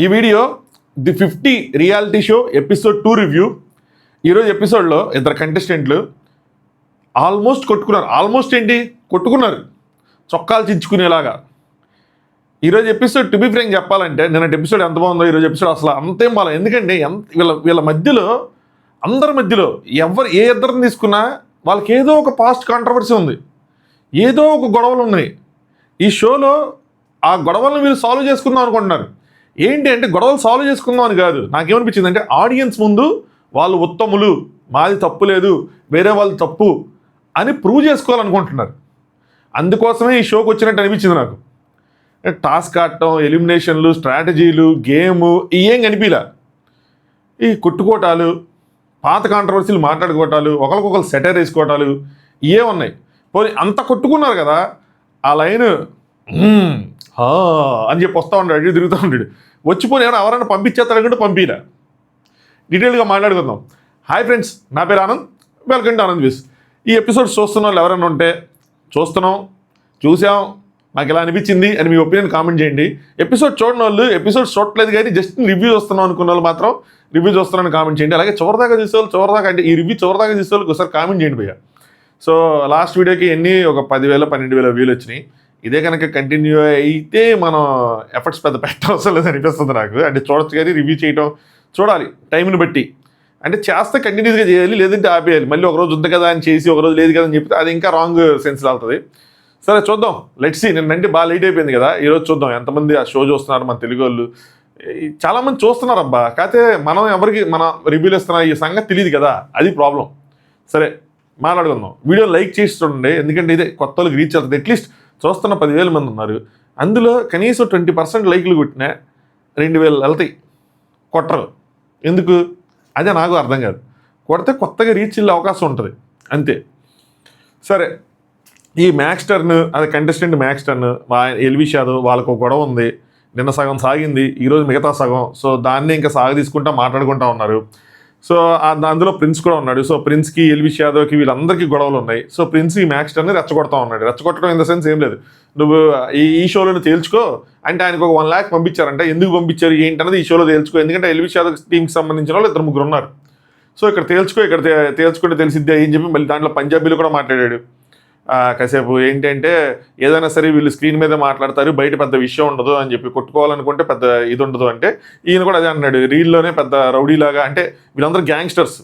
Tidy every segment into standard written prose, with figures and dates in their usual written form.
ఈ video the 50 reality show episode 2 review. ఈరోజు ఎపిసోడ్లో ఇద్దరు కంటెస్టెంట్లు ఆల్మోస్ట్ కొట్టుకున్నారు. ఆల్మోస్ట్ ఏంటి కొట్టుకున్నారు, చొక్కాలు చించుకునేలాగా. ఈరోజు ఎపిసోడ్ టు బి ఫ్రాంక్ చెప్పాలంటే నిన్నటి ఎపిసోడ్ ఎంత బాగుందో ఈరోజు ఎపిసోడ్ అసలు అంతేం బాగా. ఎందుకంటే వీళ్ళ మధ్యలో అందరి మధ్యలో ఏ ఇద్దరిని తీసుకున్నా వాళ్ళకి ఏదో ఒక పాస్ట్ కాంట్రవర్సీ ఉంది, ఏదో ఒక గొడవలు ఉన్నాయి. ఈ షోలో ఆ గొడవలను వీళ్ళు సాల్వ్ చేసుకుందాం అనుకుంటున్నారు. ఏంటి అంటే గొడవలు సాల్వ్ చేసుకుందాం అని కాదు. నాకేమనిపించింది అంటే ఆడియన్స్ ముందు వాళ్ళు ఉత్తములు, మాది తప్పు లేదు, వేరే వాళ్ళు తప్పు అని ప్రూవ్ చేసుకోవాలనుకుంటున్నారు. అందుకోసమే ఈ షోకి వచ్చినట్టు అనిపించింది నాకు. టాస్క్ ఆడటం, ఎలిమినేషన్లు, స్ట్రాటజీలు, గేము ఇవేం కనిపించలే. ఈ కొట్టుకోటాలు, పాత కాంట్రవర్సీలు మాట్లాడుకోవటాలు, ఒకరికొకరు సెటర్ వేసుకోవటాలు ఇవే ఉన్నాయి. పోనీ అంత కొట్టుకున్నారు కదా, ఆ లైన్ అని చెప్పి వస్తూ ఉంటాడు, అడిగి తిరుగుతూ ఉంటాడు. వచ్చిపోయి ఎవరైనా పంపించేస్తారనుకుంటే పంపిలా. డీటెయిల్గా మాట్లాడుకుందాం. హాయ్ ఫ్రెండ్స్, నా పేరు Anand, welcome to Anand views. ఈ ఎపిసోడ్స్ చూస్తున్న వాళ్ళు ఎవరైనా ఉంటే చూసాం నాకు ఇలా అనిపించింది అని మీ ఒపీనియన్ కామెంట్ చేయండి. ఎపిసోడ్ చూడని వాళ్ళు ఎపిసోడ్ చూడలేదు కానీ జస్ట్ రివ్యూ చూస్తున్నాం అనుకున్న వాళ్ళు మాత్రం రివ్యూ చూస్తున్నాను కామెంట్ చేయండి. అలాగే చివరిదాకా చూసేవాళ్ళు అంటే ఈ రివ్యూ చివరిదాకా చూసేవాళ్ళకి ఒకసారి కామెంట్ చేయండి భయ్య. సో లాస్ట్ వీడియోకి ఒక 10,000 12,000 వ్యూలు వచ్చినాయి. ఇదే కనుక కంటిన్యూ అయితే మనం ఎఫర్ట్స్ పెద్ద పెట్టవసరం లేదు అనిపిస్తుంది నాకు. అంటే చూడొచ్చు కానీ రివ్యూ చేయడం చూడాలి టైంని బట్టి. అంటే చేస్తే కంటిన్యూస్గా చేయాలి, లేదంటే ఆపేయాలి. మళ్ళీ ఒకరోజు ఉంది కదా అని చేసి ఒకరోజు లేదు కదా అని చెప్తే అది ఇంకా రాంగ్ సెన్స్ వెళ్తుంది. సరే చూద్దాం, లెట్స్ సీ. నిన్నంటే బాగా లేట్ అయిపోయింది కదా, ఈరోజు చూద్దాం ఎంతమంది ఆ షో చూస్తున్నారు. మన తెలుగు వాళ్ళు చాలామంది చూస్తున్నారు అబ్బా, కాకపోతే మనం ఎవరికి మన రివ్యూలు ఇస్తున్నా ఈ సంగతి తెలియదు కదా, అది ప్రాబ్లం. సరే మాట్లాడుకుందాం. వీడియో లైక్ చేసి చూడండి, ఎందుకంటే ఇదే కొత్త వాళ్ళకి రీచ్ అవుతుంది. అట్లీస్ట్ చూస్తున్న 10,000 మంది ఉన్నారు, అందులో కనీసం 20% లైక్లు కొట్టినా 2,000 వెళ్తాయి. కొట్టరు ఎందుకు, అదే నాకు అర్థం కాదు. కొడితే కొత్తగా రీచ్ వెళ్ళే అవకాశం ఉంటుంది అంతే. సరే, ఈ మ్యాక్స్ టర్న్, అది contestant max turn, Elvish Yadav వాళ్ళకు ఒక గొడవ ఉంది. నిన్న సగం సాగింది, ఈరోజు మిగతా సగం. సో దాన్ని ఇంకా సాగ తీసుకుంటా మాట్లాడుకుంటా ఉన్నారు. సో అందులో ప్రిన్స్ కూడా ఉన్నాడు. సో ప్రిన్స్కి, ఎల్విష్ యాదవ్కి వీళ్ళందరికీ గొడవలు ఉన్నాయి. సో ప్రిన్స్ ఈ మ్యాక్స్ టర్ని రెచ్చగొడతా ఉన్నాడు. రెచ్చగొట్టడం ఇన్ ద సెన్స్ ఏం లేదు, నువ్వు ఈ షోలో తేల్చుకో అంటే ఆయనకు ఒక 1 lakh పంపించారంటే ఎందుకు పంపించారు ఏంటన్నది ఈ షోలో తేల్చుకో. ఎందుకంటే ఎల్విష్ యాదవ్ టీంకి సంబంధించిన వాళ్ళు 2-3 ఉన్నారు. సో ఇక్కడ తేల్చుకుంటే తెలిసిద్ది అని చెప్పి మళ్ళీ దాంట్లో పంజాబీలో కూడా మాట్లాడాడు కాసేపు. ఏంటంటే ఏదైనా సరే వీళ్ళు స్క్రీన్ మీద మాట్లాడతారు, బయట పెద్ద విషయం ఉండదు అని చెప్పి, కొట్టుకోవాలనుకుంటే పెద్ద ఇది ఉండదు అంటే ఈయన కూడా అదే అన్నాడు. రీల్లోనే పెద్ద రౌడీలాగా, అంటే వీళ్ళందరూ గ్యాంగ్స్టర్స్,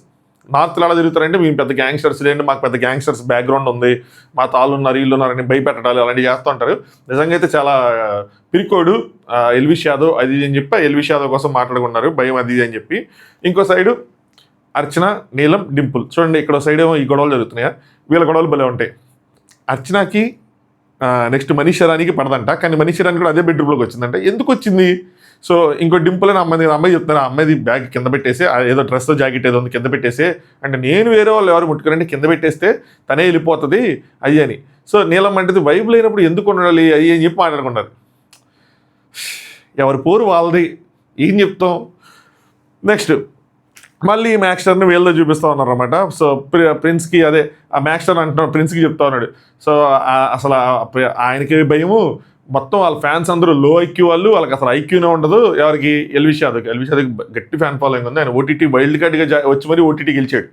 నార్త్లో ఎలా తిరుగుతారంటే మేము పెద్ద గ్యాంగ్స్టర్స్ లేండి, మాకు పెద్ద గ్యాంగ్స్టర్స్ బ్యాక్గ్రౌండ్ ఉంది, మా తాళ్ళు ఉన్నారు, వీళ్ళు ఉన్నారని భయపెట్టాలి, అలాంటివి చేస్తూ ఉంటారు. నిజంగా అయితే చాలా పిరికోడు ఎల్విష్ యాదవ్, అది అని చెప్పి ఎల్విష్ యాదవ్ కోసం మాట్లాడుకున్నారు, భయం అది అని చెప్పి. ఇంకో సైడు అర్చన, నీలం, డింపుల్. చూడండి ఇక్కడ సైడ్ ఏమో ఈ గొడవలు జరుగుతున్నాయా, వీళ్ళ గొడవలు భలే ఉంటాయి. అర్చనకి నెక్స్ట్ మనీష్ ఇరానీకి పడదంట, కానీ మనీష్ ఇరానీ కూడా అదే బెడ్రూమ్లోకి వచ్చిందంట. ఎందుకు వచ్చింది? సో ఇంకో డింపుల్ అని అమ్మాయి చెప్తున్నారు, ఆ అమ్మాయిది బ్యాగ్ కింద పెట్టేసి, ఏదో డ్రెస్తో జాకెట్ ఏదో ఉంది కింద పెట్టేసి, అంటే నేను వేరే వాళ్ళు ఎవరు ముట్టుకురంటే కింద పెట్టేస్తే తనే వెళ్ళిపోతుంది అది అని. సో నీలం అంటేది వైబ్ లేనప్పుడు ఎందుకు ఉండాలి అది అని చెప్పి మాట్లాడుకున్నారు. ఎవరి పోరు వాళ్ళది, ఏం చెప్తాం. నెక్స్ట్ మళ్ళీ మ్యాక్స్ టర్న్ వీళ్ళతో చూపిస్తూ ఉన్నారు అనమాట. సో ప్రిన్స్కి, అదే ఆ మ్యాక్స్ టర్న్ అంటున్నాడు, ప్రిన్స్కి చెప్తా ఉన్నాడు. సో అసలు ఆయనకి భయము, మొత్తం వాళ్ళ ఫ్యాన్స్ అందరూ లో ఐక్యూ వాళ్ళు, వాళ్ళకి అసలు ఐక్యూనే ఉండదు. ఎవరికి? ఎల్విష్ యాదవ్కి గట్టి ఫ్యాన్ ఫాలోయింగ్ ఉంది. ఆయన ఓటీటీ వైల్డ్ కార్డ్గా వచ్చి మరీ ఓటీటీ గెలిచాడు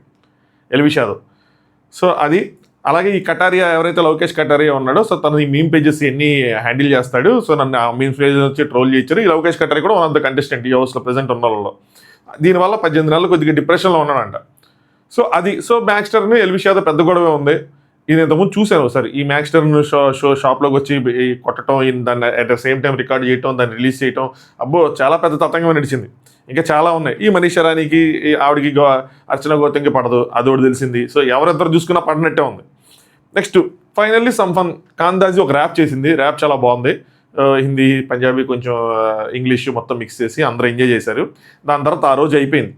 ఎల్విష్ యాదవ్. సో అది. అలాగే ఈ కటారియా ఎవరైతే లవకేష్ కటారియా ఉన్నాడో, సో తను ఈ మీమ్ పేజెస్ ఎన్ని హ్యాండిల్ చేస్తాడు. సో నన్ను ఆ మీమ్ పేజెస్ వచ్చి ట్రోల్ చేయించారు. ఈ లవకేష్ కటారియా కూడా వన్ ఆఫ్ ద కంటెస్టెంట్ ఈ హౌస్లో ప్రెజెంట్ ఉన్న వాళ్ళలో. దీనివల్ల 18 నెలలు కొద్దిగా డిప్రెషన్లో ఉన్నాడంట. సో అది. So max turn, Elvish Yadav పెద్ద గొడవ ఉంది. ఇది ఇంతకుముందు చూశాను ఒకసారి. ఈ మ్యాక్స్ టర్న్ షాప్లోకి వచ్చి కొట్టడం, దాన్ని at the same time record చేయటం, దాన్ని రిలీజ్ చేయటం, అబ్బో చాలా పెద్ద తతంగం నడిచింది. ఇంకా చాలా ఉన్నాయి. ఈ మనీష్ ఇరానీకి, ఆవిడకి అర్చన గౌతమ్కి పడదు, అది ఒకటి తెలిసింది. సో ఎవరిద్దరు చూసుకున్నా పడినట్టే ఉంది. నెక్స్ట్ ఫైనల్లీ సంఫన్ కాందాజీ ఒక ర్యాప్ చేసింది. ర్యాప్ చాలా బాగుంది. హిందీ, పంజాబీ, కొంచెం ఇంగ్లీష్ మొత్తం మిక్స్ చేసి అందరూ ఎంజాయ్ చేశారు. దాని తర్వాత ఆ రోజు అయిపోయింది.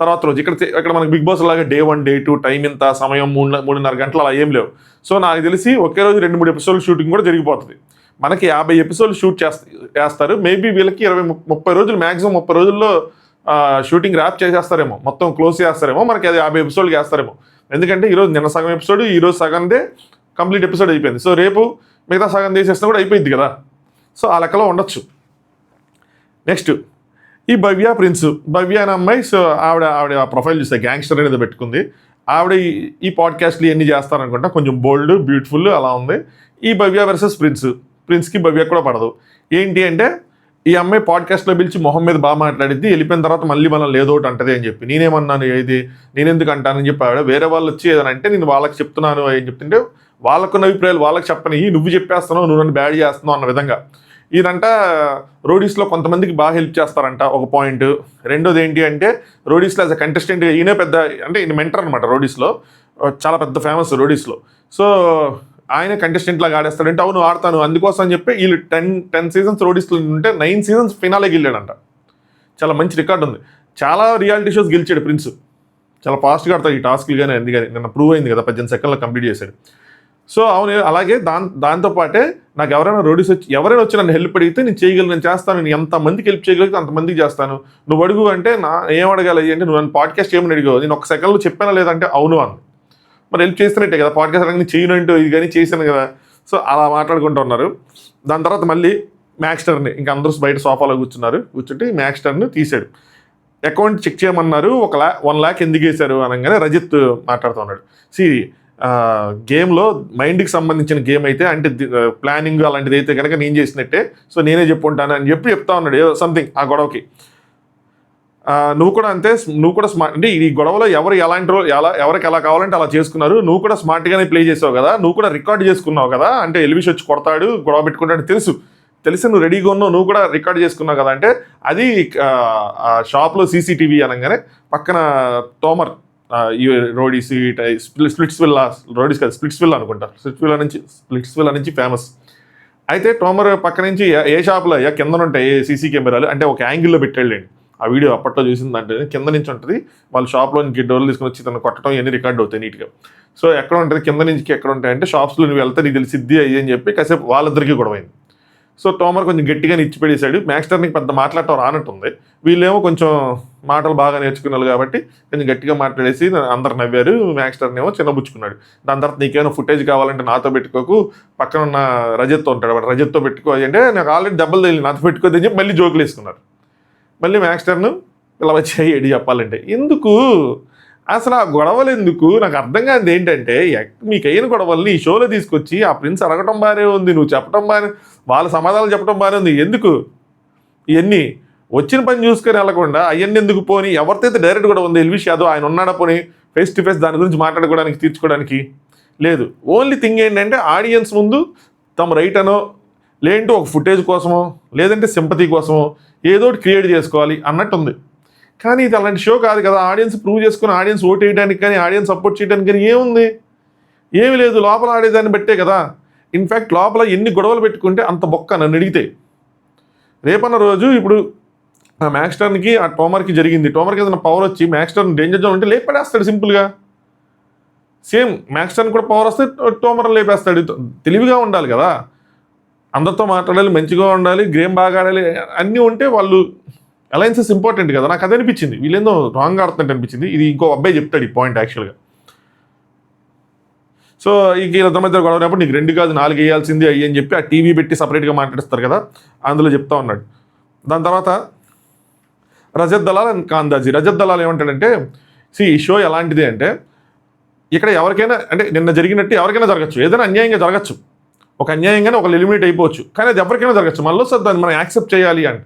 తర్వాత రోజు ఇక్కడ మనకి బిగ్ బాస్ లాగా డే 1 డే 2 టైం ఇంత సమయం 3.5 గంటలు అలా ఏం లేవు. సో నాకు తెలిసి ఒకే రోజు 2-3 ఎపిసోడ్లు షూటింగ్ కూడా జరిగిపోతుంది. మనకి 50 ఎపిసోడ్లు షూట్ చేస్తారు. మేబీ వీళ్ళకి 20-30 రోజులు, మ్యాక్సిమం 30 రోజుల్లో షూటింగ్ ర్యాప్ చేసేస్తారేమో, మొత్తం క్లోజ్ చేస్తారేమో. మనకి అది 50 ఎపిసోడ్లు చేస్తారేమో. ఎందుకంటే ఈరోజు నిన్న సగం ఎపిసోడ్, ఈరోజు సగందే కంప్లీట్ ఎపిసోడ్ అయిపోయింది. సో రేపు మిగతా సగం తీసేసినా కూడా అయిపోయింది కదా. సో ఆ లెక్కలో ఉండొచ్చు. నెక్స్ట్ ఈ భవ్య అనే అమ్మాయి, సో ఆవిడ ప్రొఫైల్ చూస్తే గ్యాంగ్స్టర్ అనేది పెట్టుకుంది. ఆవిడ ఈ పాడ్కాస్ట్లు ఇవన్నీ చేస్తారనుకుంటా, కొంచెం బోల్డ్ బ్యూటిఫుల్ అలా ఉంది. ఈ భవ్య వర్సెస్ ప్రిన్స్కి భవ్య కూడా పడదు. ఏంటి అంటే ఈ అమ్మాయి పాడ్కాస్ట్లో పిలిచి మొహం మీద బాగా మాట్లాడిద్ది, వెళ్ళిపోయిన తర్వాత మళ్ళీ మనం లేదోటి అంటది అని చెప్పి, నేనేమన్నాను ఇది నేనెందుకు అంటానని చెప్పి ఆవిడ, వేరే వాళ్ళు వచ్చి ఏదైనా అంటే నేను వాళ్ళకి చెప్తున్నాను అని చెప్తుంటే వాళ్ళకున్న అభిప్రాయాలు వాళ్ళకి చెప్పని, నువ్వు చెప్పేస్తున్నావు, నువ్వు నన్ను బ్యాడ్ చేస్తున్నావు అన్న విధంగా. ఈయనంట రోడీస్లో కొంతమందికి బాగా హెల్ప్ చేస్తారంట, ఒక పాయింట్. రెండోది ఏంటి అంటే రోడీస్లో యాజ్ అ కంటెస్టెంట్ ఈయనే పెద్ద, అంటే ఈయన మెంటర్ అనమాట రోడీస్లో, చాలా పెద్ద ఫేమస్ రోడీస్లో. సో ఆయన కంటెస్టెంట్ లాగా ఆడేస్తాడంటే అవును ఆడతాను, అందుకోసం అని చెప్పి వీళ్ళు 10 సీజన్స్ రోడీస్లో ఉంటే 9 సీజన్స్ ఫినాలేకి వెళ్ళాడంట. చాలా మంచి రికార్డు ఉంది. చాలా రియాలిటీ షోస్ గెలిచాడు ప్రిన్స్, చాలా ఫాస్ట్గా ఆడతాడు ఈ టాస్క్లు కానీ అన్ని కానీ. నిన్న ప్రూవ్ అయింది కదా, 18 సెకండ్లో కంప్లీట్ చేశాడు. సో అవును, అలాగే దాంతోపాటే నాకు ఎవరైనా వచ్చి నన్ను హెల్ప్ అడిగితే నేను చేయగలను, నేను చేస్తాను, నేను ఎంతమందికి హెల్ప్ చేయగలిగితే అంతమందికి చేస్తాను, నువ్వు అడుగు అంటే ఏం అడగాలి అంటే నువ్వు నన్ను పాడ్కాస్ట్ ఏమని అడిగావు, నేను ఒక సెకండ్లో చెప్పానా లేదంటే అవును అని. మరి హెల్ప్ చేస్తున్నట్టే కదా, పాడ్కాస్ట్ అనగానే చేయనంటూ ఇది కానీ చేశాను కదా. సో అలా మాట్లాడుకుంటూ ఉన్నారు. దాని తర్వాత మళ్ళీ మ్యాక్స్టర్ని ఇంకా అందరూ బయట సోఫాలో కూర్చుంటే మ్యాక్స్టర్ని తీసాడు. అకౌంట్ చెక్ చేయమన్నారు, 1 lakh ఎందుకు వేశారు అనగానే రజిత్ మాట్లాడుతున్నాడు. గేమ్లో మైండ్కి సంబంధించిన గేమ్ అయితే, అంటే ప్లానింగ్ అలాంటిది అయితే కనుక నేను చేసినట్టే, సో నేనే చెప్పుంటాను అని చెప్తా ఉన్నాడు ఏదో సంథింగ్ ఆ గొడవకి. నువ్వు కూడా అంతే, నువ్వు కూడా స్మార్ట్, అంటే ఈ గొడవలో ఎవరికి ఎలా కావాలంటే అలా చేసుకున్నారు, నువ్వు కూడా స్మార్ట్గానే ప్లే చేసావు కదా, నువ్వు కూడా రికార్డ్ చేసుకున్నావు కదా, అంటే ఎలివిష్ వచ్చి కొడతాడు గొడవ పెట్టుకుంటాడు తెలిసి నువ్వు రెడీగా ఉన్నావు, నువ్వు కూడా రికార్డ్ చేసుకున్నావు కదా అంటే, అది షాప్లో సీసీటీవీ అనగానే పక్కన తోమర్ ఈ రోడీస్ రోడీస్ కాదు స్ప్లిట్స్విల్లా అనుకుంటా, స్ప్లిట్స్విల్లా నుంచి ఫేమస్. అయితే టోమర్ పక్క నుంచి ఏ షాప్లో అయ్యా కింద ఉంటాయి సీసీ కెమెరాలు అంటే ఒక యాంగిల్లో పెట్టాళ్ళండి. ఆ వీడియో అప్పట్లో చూసిందంటే కింద నుంచి ఉంటుంది, వాళ్ళ షాప్లోనికి డోర్లు తీసుకుని వచ్చి తను కొట్టడం ఇవన్నీ రికార్డ్ అవుతాయి నీట్గా. సో ఎక్కడ ఉంటుంది కింద నుంచి ఎక్కడ ఉంటాయంటే షాప్స్లో నువ్వు వెళ్తే నీకు తెలిసిద్ది అయ్యి అని చెప్పి కాసేపు వాళ్ళిద్దరికీ గొడవైంది. సో టోమర్ కొంచెం గట్టిగానే ఇచ్చిపెట్టేశాడు. మ్యాక్స్టర్నికి పెద్ద మాట్లాడటం రానట్టుంది, వీళ్ళేమో కొంచెం మాటలు బాగా నేర్చుకున్నారు కాబట్టి కొంచెం గట్టిగా మాట్లాడేసి అందరు నవ్వారు. మ్యాక్స్టర్నేమో చిన్నబుచ్చుకున్నాడు. దాని తర్వాత నీకేమైనా ఫుటేజ్ కావాలంటే నాతో పెట్టుకోకు, పక్కన ఉన్న రజత్తో ఉంటాడు, వాడు రజత్తో పెట్టుకో అంటే నాకు ఆల్రెడీ దెబ్బలు తగిలి నాతో పెట్టుకోదని చెప్పి మళ్ళీ జోకులు వేసుకున్నారు. మళ్ళీ మ్యాక్స్టర్ను ఇలా వచ్చి ఏడి చెప్పాలంటే ఎందుకు అసలు ఆ గొడవలు ఎందుకు నాకు అర్థం కాదు. ఏంటంటే మీకు అయిన గొడవల్ని ఈ షోలో తీసుకొచ్చి ఆ ప్రిన్స్ అడగటం బాగానే ఉంది, నువ్వు చెప్పడం బాగానే, వాళ్ళ సమాధానాలు చెప్పడం బాగానే ఉంది, ఎందుకు ఇవన్నీ వచ్చిన పని చూసుకొని వెళ్ళకుండా అవన్నీ ఎందుకు పోని, ఎవరితో అయితే డైరెక్ట్ కూడా ఉంది ఎల్విష్ యాదవ్ ఆయన ఉన్నాడా పోని ఫేస్ టు ఫేస్ దాని గురించి మాట్లాడుకోవడానికి తీర్చుకోవడానికి లేదు. ఓన్లీ థింగ్ ఏంటంటే ఆడియన్స్ ముందు తమ రైట్ అనో లేదంటే ఒక ఫుటేజ్ కోసమో లేదంటే సింపతి కోసమో ఏదో ఒకటి క్రియేట్ చేసుకోవాలి అన్నట్టు ఉంది. కానీ ఇది అలాంటి షో కాదు కదా, ఆడియన్స్ ప్రూవ్ చేసుకుని ఆడియన్స్ ఓట్ వేయడానికి కానీ ఆడియన్స్ సపోర్ట్ చేయడానికి కానీ ఏముంది, ఏమి లేదు. లోపల ఆడేదాన్ని బట్టే కదా. ఇన్ఫ్యాక్ట్ లోపల ఎన్ని గొడవలు పెట్టుకుంటే అంత బొక్క నన్ను అడిగితే. రేపన్న రోజు ఇప్పుడు ఆ మ్యాక్స్టర్కి ఆ టోమర్కి జరిగింది, టోమర్కి ఏదైనా పవర్ వచ్చి మ్యాక్స్టర్ని డేంజర్ జోన్ ఉంటే లేపడేస్తాడు సింపుల్గా. సేమ్ మ్యాక్స్టర్ని కూడా పవర్ వస్తే టోమర్ని లేపేస్తాడు. తెలివిగా ఉండాలి కదా, అందరితో మాట్లాడాలి, మంచిగా ఉండాలి, గేమ్ బాగా ఆడాలి, అన్నీ ఉంటే వాళ్ళు అలయన్సెస్ ఇంపార్టెంట్ కదా. నాకు అది అనిపించింది, వీళ్ళేందో రాంగ్ ఆడుతున్నట్టు అనిపించింది. ఇది ఇంకో అబ్బాయి చెప్తాడు ఈ పాయింట్ యాక్చువల్గా. సో ఈ వీళ్ళ మధ్య గొడవనప్పుడు నీకు 2 కాదు 4 వేయాల్సింది అయ్యి అని చెప్పి ఆ టీవీ పెట్టి సపరేట్గా మాట్లాడిస్తారు కదా, అందులో చెప్తా ఉన్నాడు. దాని తర్వాత రజత్ దలాల్ అండ్ కాందాజీ. రజత్ దలాల్ ఏమంటాడంటే ఈ షో ఎలాంటిది అంటే ఇక్కడ ఎవరికైనా అంటే నిన్న జరిగినట్టు ఎవరికైనా జరగచ్చు, ఏదైనా అన్యాయంగా జరగచ్చు, ఒక అన్యాయంగానే ఒకళ్ళు ఎలిమినేట్ అయిపోవచ్చు, కానీ అది ఎవరికైనా జరగచ్చు, మళ్ళీ సార్ దాన్ని మనం యాక్సెప్ట్ చేయాలి అంటే.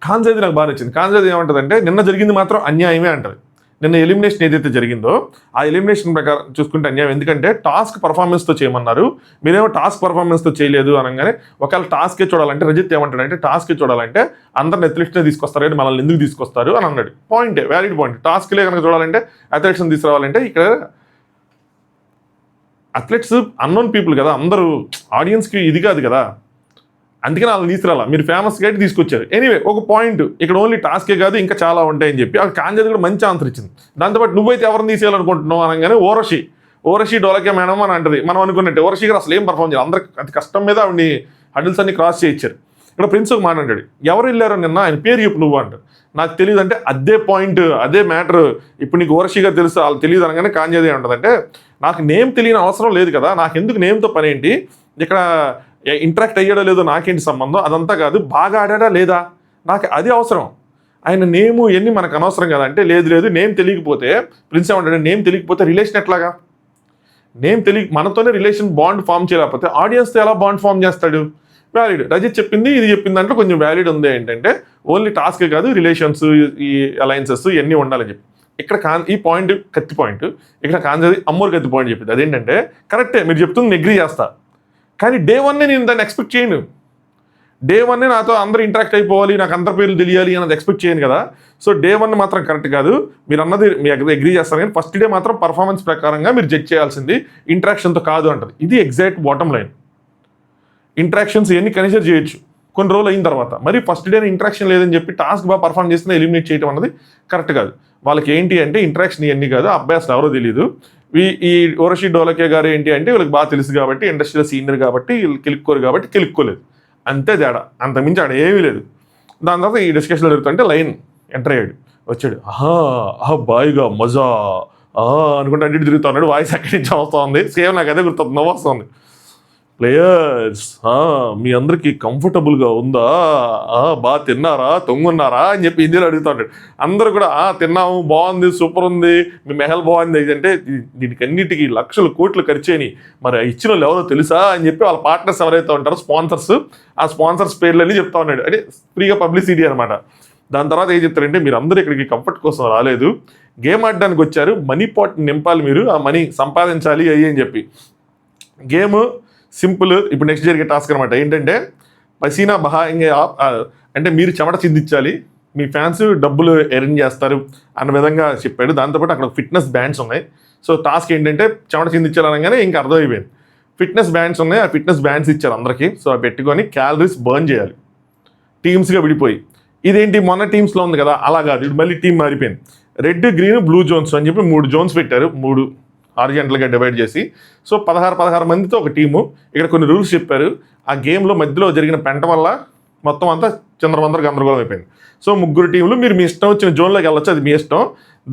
కాంజాది నాకు బాగా నచ్చింది. కాంజాది ఏమంటుందంటే నిన్న జరిగింది మాత్రం అన్యాయమే అంటది. నిన్న ఎలిమినేషన్ ఏదైతే జరిగిందో ఆ ఎలిమినేషన్ ప్రకారం చూసుకుంటే అన్యాయం, ఎందుకంటే టాస్క్ పర్ఫార్మెన్స్తో చేయమన్నారు, మీరేమో టాస్క్ పర్ఫార్మెన్స్తో చేయలేదు అనగానే ఒకవేళ టాస్కే చూడాలంటే రజిత్ ఏమంటాడంటే టాస్కే చూడాలంటే అందరిని అథ్లెట్స్నే తీసుకొస్తారు కానీ మనల్ని ఎందుకు తీసుకొస్తారు అని అన్నాడు. పాయింటే, వ్యాలిడ్ పాయింట్. టాస్క్లే కనుక చూడాలంటే అథ్లెట్స్ని తీసుకురావాలంటే ఇక్కడ అథ్లెట్స్ అన్నోన్ పీపుల్ కదా, అందరూ ఆడియన్స్కి ఇది కాదు కదా, అందుకని వాళ్ళని తీసుకురాలా, మీరు ఫేమస్ కాబట్టి తీసుకొచ్చారు. ఎనీవే ఒక పాయింట్, ఇక్కడ ఓన్లీ టాస్కే కాదు ఇంకా చాలా ఉంటాయని చెప్పి అక్కడ కాంజాది కూడా మంచి ఆన్సర్ ఇచ్చింది. దాంతోపాటు నువ్వైతే ఎవరిని తీసేయాలనుకుంటున్నావు అనగానే ఓరషి డోలకే మేడం అని అంటది. మనం అనుకున్నట్టు ఓరషి గారు అసలు ఏం పర్ఫామ్ చేయాలి, అందరికి అతి కష్టం మీద ఆవిడని హడిల్స్ అన్ని క్రాస్ చేయించారు. ఇక్కడ ప్రిన్స్ ఒక మాట అంటాడు, ఎవరు వెళ్ళారో నిన్న ఆయన పేరు చెప్పు నువ్వు అంటాడు. నాకు తెలియదు అంటే అదే పాయింట్, అదే మ్యాటర్. ఇప్పుడు నీకు ఓరషి గారు తెలుసు, వాళ్ళు తెలియదు అనగానే కాంజాది ఉంటుందంటే నాకు నేమ్ తెలియని అవసరం లేదు కదా, నాకు ఎందుకు నేమ్తో పని ఏంటి, ఇక్కడ ఇంటరాక్ట్ అయ్యాడో లేదో నాకేంటి సంబంధం, అదంతా కాదు, బాగా ఆడాడా లేదా నాకు అది అవసరం. ఆయన నేము ఇవన్నీ మనకు అనవసరం కదా అంటే, లేదు నేమ్ తెలియకపోతే ప్రిన్స్ ఏమంటాడు, నేమ్ తెలియకపోతే రిలేషన్ ఎట్లాగా, నేమ్ మనతోనే రిలేషన్ బాండ్ ఫామ్ చేయలేకపోతే ఆడియన్స్తో ఎలా బాండ్ ఫామ్ చేస్తాడు? వ్యాలిడ్. రజిత్ చెప్పింది ఇది చెప్పిన దాంట్లో కొంచెం వ్యాలిడ్ ఉంది. ఏంటంటే ఓన్లీ టాస్కే కాదు, రిలేషన్స్, ఈ అలయన్సెస్ ఇవన్నీ ఉండాలని చెప్పి ఇక్కడ ఈ పాయింట్ కత్తి పాయింట్, ఇక్కడ కాంజది అమ్మోరు కత్తి పాయింట్ చెప్పింది. అదేంటంటే కరెక్టే మీరు చెప్తుంది, అగ్రీ చేస్తా, కానీ డే వన్నే నేను దాన్ని ఎక్స్పెక్ట్ చేయను. డే వన్నే నాతో అందరూ ఇంటరాక్ట్ అయిపోవాలి, నాకు అందరి పేర్లు తెలియాలి అన్నది ఎక్స్పెక్ట్ చేయను కదా. సో డే వన్ మాత్రం కరెక్ట్ కాదు, మీరు అన్నది మీ అగ్రీ చేస్తారు, కానీ ఫస్ట్ డే మాత్రం పర్ఫార్మెన్స్ ప్రకారంగా మీరు జడ్జ్ చేయాల్సింది, ఇంటరాక్షన్తో కాదు అంటది. ఇది ఎగ్జాక్ట్ బాటమ్ లైన్. ఇంటరాక్షన్స్ ఇవన్నీ కన్సిడర్ చేయొచ్చు కొన్ని రోజులు అయిన తర్వాత, మరి ఫస్ట్ డే ఇంటరాక్షన్ లేదని చెప్పి టాస్క్ బాగా పర్ఫామ్ చేస్తున్నా ఎలిమినేట్ చేయడం అన్నది కరెక్ట్ కాదు. వాళ్ళకి ఏంటి అంటే ఇంటరాక్షన్ ఇవన్నీ కాదు, అబ్బాయి అసలు ఎవరో తెలియదు. ఈ ఓరషి డోలకే గారు ఏంటి అంటే వీళ్ళకి బాగా తెలుసు కాబట్టి, ఇండస్ట్రీలో సీనియర్ కాబట్టి వీళ్ళు కెలుక్కోరు కాబట్టి కెలుక్కోలేదు, అంతే తేడా, అంతమించి ఆడ ఏమీ లేదు. దాని తర్వాత ఈ డిస్కషన్లో జరుగుతుంటే లైన్ ఎంటర్ అయ్యాడు, వచ్చాడు, ఆహా బాయ్గా మజా అనుకుంటే అటు తిరుగుతూ ఉన్నాడు, వాయిస్ ఎక్కడి నుంచి వస్తూ ఉంది, సేమ్ నాకు అదే గుర్తుంది, నవ్వు వస్తుంది. ప్లేయర్స్ మీ అందరికీ కంఫర్టబుల్గా ఉందా, బాగా తిన్నారా, తొంగున్నారా అని చెప్పి హిందీలో అడుగుతాడు. అందరూ కూడా తిన్నాము, బాగుంది, సూపర్ ఉంది, మీ మెహల్ బాగుంది అంటే దీనికి అన్నిటికీ లక్షలు కోట్లు ఖర్చు అయినాయి, మరి ఇచ్చిన వాళ్ళు ఎవరో తెలుసా అని చెప్పి వాళ్ళ పార్ట్నర్స్ ఎవరైతే ఉంటారో స్పాన్సర్స్, ఆ స్పాన్సర్స్ పేర్లన్నీ చెప్తా ఉన్నాడు, అంటే ఫ్రీగా పబ్లిసిటీ అనమాట. దాని తర్వాత ఏం చెప్తారంటే మీరు అందరూ ఇక్కడికి కంఫర్ట్ కోసం రాలేదు, గేమ్ ఆడడానికి వచ్చారు, మనీ పాట్ నింపాలి, మీరు ఆ మనీ సంపాదించాలి అయ్యి అని చెప్పి. Game simple. ఇప్పుడు నెక్స్ట్ జరిగే టాస్క్ అనమాట ఏంటంటే పసీనా బహాయింగే అంటే మీరు చెమట చిందించాలి, మీ ఫ్యాన్స్ డబ్బులు ఎర్న్ చేస్తారు అన్న విధంగా చెప్పాడు. దాంతోపాటు అక్కడ ఫిట్నెస్ బ్యాండ్స్ ఉన్నాయి. సో టాస్క్ ఏంటంటే చెమట చిందించాలనగానే ఇంకా అర్థమైపోయింది, ఫిట్నెస్ బ్యాండ్స్ ఉన్నాయి, ఆ ఫిట్నెస్ బ్యాండ్స్ ఇచ్చారు అందరికీ. సో అవి పెట్టుకొని క్యాలరీస్ బర్న్ చేయాలి టీమ్స్గా విడిపోయి. ఇదేంటి మొన్న టీమ్స్లో ఉంది కదా, అలా కాదు, ఇది మళ్ళీ టీం మారిపోయింది. రెడ్, గ్రీన్, బ్లూ జోన్స్ అని చెప్పి 3 జోన్స్ పెట్టారు, 3 హారిజాంటల్గా డివైడ్ చేసి. సో 16 మందితో ఒక టీము. ఇక్కడ కొన్ని రూల్స్ చెప్పారు. ఆ గేమ్లో మధ్యలో జరిగిన పెంట వల్ల మొత్తం అంతా చంద్రమందర గందరగోళం అయిపోయింది. సో 3 టీంలు, మీరు మీ ఇష్టం వచ్చిన జోన్లోకి వెళ్ళొచ్చు, అది మీ ఇష్టం.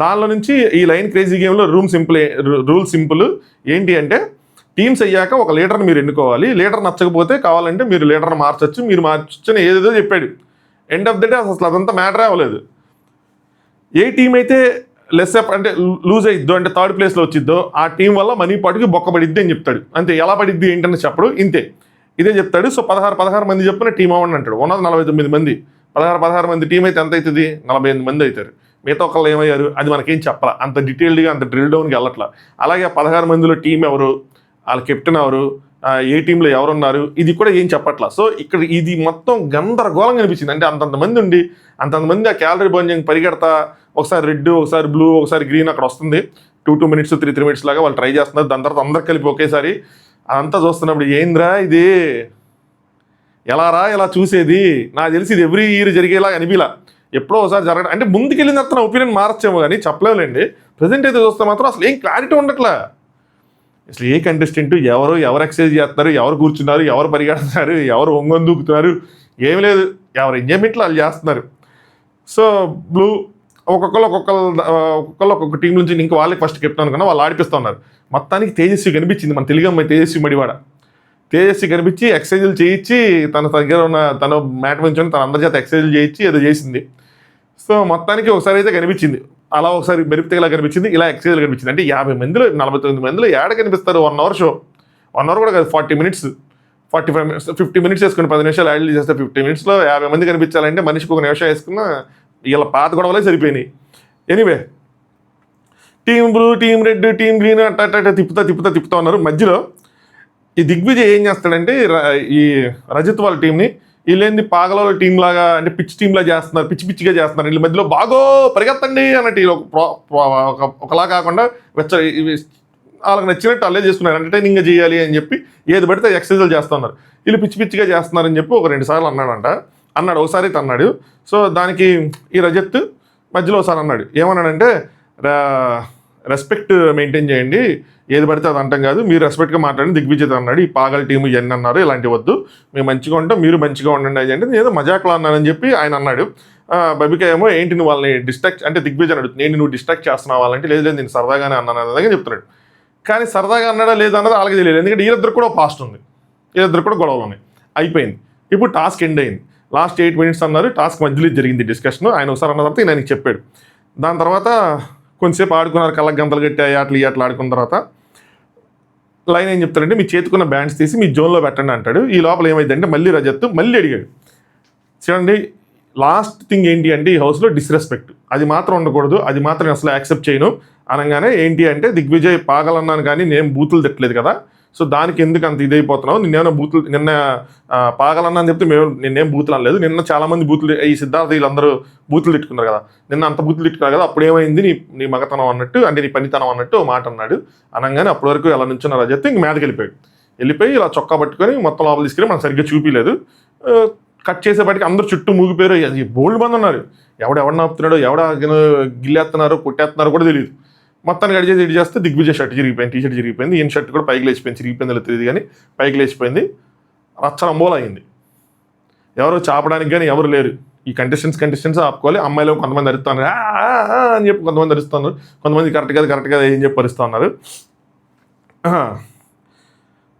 దానిలో నుంచి ఈ లైన్ క్రేజీ గేమ్లో రూల్ సింపుల్ ఏంటి అంటే టీమ్స్ అయ్యాక ఒక లీడర్ని మీరు ఎన్నుకోవాలి, లీడర్ నచ్చకపోతే కావాలంటే మీరు లీడర్ని మార్చచ్చు, మీరు మార్చని ఏదేదో చెప్పాడు. ఎండ్ ఆఫ్ ద డే అసలు అదంతా మ్యాటరే అవ్వలేదు. ఏ టీం అయితే లెస్ అంటే లూజ్ అయిద్దో, అంటే థర్డ్ ప్లేస్లో వచ్చిద్దో ఆ టీం వల్ల మనీ పాటుకి బొక్క పడిద్ది అని చెప్తాడు. అంతే, ఎలా పడిద్ది ఏంటని చెప్పడు, ఇంతే, ఇదే చెప్తాడు. సో 16 మంది చెప్పిన టీం అవ్వండి అంటాడు. ఉన్నది 49 మంది, 16 మంది టీం అయితే ఎంత అవుతుంది, 48 మంది అవుతారు. మిగతా ఒకళ్ళు ఏమయ్యారు అది మనకేం చెప్పాల, అంత డీటెయిల్డ్గా అంత డ్రిల్ డౌన్కి వెళ్ళట్లా. అలాగే 16 మందిలో టీం ఎవరు, వాళ్ళ కెప్టెన్ ఎవరు, ఏ టీంలో ఎవరున్నారు, ఇది కూడా ఏం చెప్పట్లా. సో ఇక్కడ ఇది మొత్తం గందరగోళంగా అనిపించింది. అంటే అంతంతమంది ఉండి అంతంతమంది ఆ క్యాలరీ బర్న్ పరిగెడతా, ఒకసారి రెడ్, ఒకసారి బ్లూ, ఒకసారి గ్రీన్ అక్కడ వస్తుంది. 2 minutes 3 minutes లాగా వాళ్ళు ట్రై చేస్తున్నారు. దాని తర్వాత అందరు కలిపి ఒకేసారి అదంతా చూస్తున్నప్పుడు ఏంద్రా ఇది, ఎలా చూసేది, నాకు తెలిసి ఇది ఎవ్రీ ఇయర్ జరిగేలా అనిపిలా, ఎప్పుడో ఒకసారి జరగడం. అంటే ముందుకెళ్ళిన తర్వాత నా ఒపీనియన్ మార్చేమో కానీ చెప్పలేములేండి. ప్రజెంట్ అయితే చూస్తే మాత్రం అసలు ఏం క్లారిటీ ఉండట్లా. అసలు ఏ కంటెస్టెంట్ ఎవరు ఎక్సర్సైజ్ చేస్తున్నారు, ఎవరు కూర్చున్నారు, ఎవరు పరిగెడుతున్నారు, ఎవరు ఒంగొని దూకుతున్నారు, ఏమి లేదు, ఎవరు ఎంజాయ్మెంట్లో వాళ్ళు చేస్తున్నారు. సో బ్లూ ఒక్కొక్క టీం నుంచి ఇంకా వాళ్ళకి ఫస్ట్ కెప్టెన్ అనుకున్నా వాళ్ళు ఆడిపిస్తూ ఉన్నారు. మొత్తానికి తేజస్వి కనిపించింది, మన తెలుగు అమ్మాయి తేజస్వి మడివాడ. తేజస్వి కనిపించి ఎక్సర్సైజులు చేయించి తన దగ్గర ఉన్న తన మ్యాట్ నుంచి తన అందరి చేత ఎక్సర్సైజులు చేయించి ఏదో చేసింది. సో మొత్తానికి ఒకసారి అయితే కనిపించింది, అలా ఒకసారి మెరుపుతేలా కనిపించింది, ఇలా ఎక్సర్సైజ్ కనిపించింది. అంటే 50 మందిలో 49 మందిలో ఏడ కనిపిస్తారు 1 hour షో, 1 hour కూడా కాదు, 40 minutes, 45 minutes, 50 minutes వేసుకుని 10 నిమిషాలు యాడ్ చేస్తే 50 minutesలో 50 మంది కనిపించాలంటే మనిషికి 1 నిమిషం వేసుకున్న ఇలా పాత గొడవలే సరిపోయినాయి. Anyway team blue, team red, team green అట్ట తిప్పుతా ఉన్నారు. మధ్యలో ఈ దిగ్విజయ్ ఏం చేస్తాడంటే ఈ రజత్ వాళ్ళ టీంని వీళ్ళేంది పాగల టీం లాగా, అంటే పిచ్చిగా చేస్తున్నారు. వీళ్ళ మధ్యలో బాగో పరిగెత్తండి అన్నట్టు ఒకలా కాకుండా వాళ్ళకి నచ్చినట్టు అల్లే చేస్తున్నారు, ఎంటర్టైనింగ్గా చేయాలి అని చెప్పి ఏది పడితే ఎక్సర్సైజులు చేస్తున్నారు. వీళ్ళు పిచ్చిగా చేస్తున్నారని చెప్పి 1-2 సార్లు అన్నాడు, ఒకసారి అయితే అన్నాడు. సో దానికి ఈ రజత్ మధ్యలో ఒకసారి అన్నాడు, ఏమన్నాడంటే రెస్పెక్ట్ మెయింటైన్ చేయండి, ఏది పడితే అది అంటాం కాదు, మీరు రెస్పెక్ట్గా మాట్లాడి దిగ్విజయ్ అన్నాడు, ఈ పాగల టీము ఇవన్నీ అన్నారు, ఇలాంటి వద్దు, మేము మంచిగా ఉంటాం, మీరు మంచిగా ఉండండి అది అంటే నేను మజాక్లా అన్నానని చెప్పి ఆయన అన్నాడు. బబిక ఏమో ఏంటి నువ్వు వాళ్ళని డిస్ట్రాక్ట్, అంటే దిగ్విజయ్ అడుగుతుంది ఏంటి నువ్వు డిస్ట్రాక్ట్ చేస్తున్నావు వాళ్ళంటే, లేదు నేను సరదాగానే అన్నాను అన్నదని చెప్తున్నాడు. కానీ సరదాగా అన్నాడా లేదా అన్నది వాళ్ళకి తెలియదు, ఎందుకంటే వీళ్ళిద్దరు కూడా పాస్ట్ ఉంది, వీళ్ళిద్దరు కూడా గొడవలు ఉన్నాయి, అయిపోయింది. ఇప్పుడు టాస్క్ ఎండ్ అయింది. లాస్ట్ 8 minutes అన్నారు. టాస్క్ మధ్యలో జరిగింది డిస్కషన్. ఆయన ఒకసారి అన్న తర్వాత ఆయనకి చెప్పాడు. దాని తర్వాత కొంచెంసేపు ఆడుకున్నారు, కళ్ళకి గంతలు కట్టి అట్లా ఆడుకున్న తర్వాత లైన్ ఏం చెప్తారంటే మీ చేతుకున్న బ్యాండ్స్ తీసి మీ జోన్లో పెట్టండి అంటాడు. ఈ లోపల ఏమైందంటే మళ్ళీ రజత్ మళ్ళీ అడిగాడు. చూడండి, లాస్ట్ థింగ్ ఏంటి అంటే ఈ హౌస్లో డిస్రెస్పెక్ట్ అది మాత్రం ఉండకూడదు, అది మాత్రం నేను అసలు యాక్సెప్ట్ చేయను అనగానే ఏంటి అంటే దిగ్విజయ్ పాగలన్నాను కానీ నేను బూతులు తిట్టలేదు కదా, సో దానికి ఎందుకు అంత ఇదైపోతున్నావు, నిన్నేమైనా బూతులు నిన్న పాగలన్నా అని చెప్తే నిన్నేం బూతులు అనలేదు, నిన్న చాలామంది బూతులు ఈ సిద్ధార్థ వీళ్ళందరూ బూతులు తిట్టుకున్నారు కదా, నిన్న అంత బూతులు తిట్టుకున్నారు కదా, అప్పుడు ఏమైంది నీ మగతనం అన్నట్టు, అంటే నీ పనితనం అన్నట్టు మాట అన్నాడు. అనగానే అప్పటి వరకు ఎలా నుంచున్న రజత్ ఇంక మీదకి వెళ్ళిపోయి ఇలా చొక్కా పట్టుకొని మొత్తం లోపల తీసుకెళ్ళి మనం సరిగ్గా చూపించలేదు. కట్ చేసేపాటికి అందరూ చుట్టూ మూగిపోయారు. అది బోల్డ్ మంది ఉన్నారు. ఎవడెవడిని ఆపుతున్నాడో, గిల్లేస్తున్నారో కొట్టేస్తున్నారో కూడా తెలియదు. మొత్తానికి అడిగేది ఇటు చేస్తే దిగ్విజయ్ షర్ట్ చిరిగిపోయింది, టీ షర్ట్ చిరిగిపోయింది, ఈయన షర్ట్ కూడా పైకి లేచిపోయింది, చిరిగిపోయిందో తెలియదు కానీ పైకి లేచిపోయింది. రచ్చరంబోలు అయింది. ఎవరు చాపడానికి కానీ ఎవరు లేరు. ఈ కంటెస్టెంట్స్ ఆపుకోవాలి. అమ్మాయిలు కొంతమంది అరుస్తున్నారు అని చెప్పి కొంతమంది అరుస్తున్నారు, కొంతమంది కరెక్ట్ కదా ఏం చెప్పి అరుస్తున్నారు.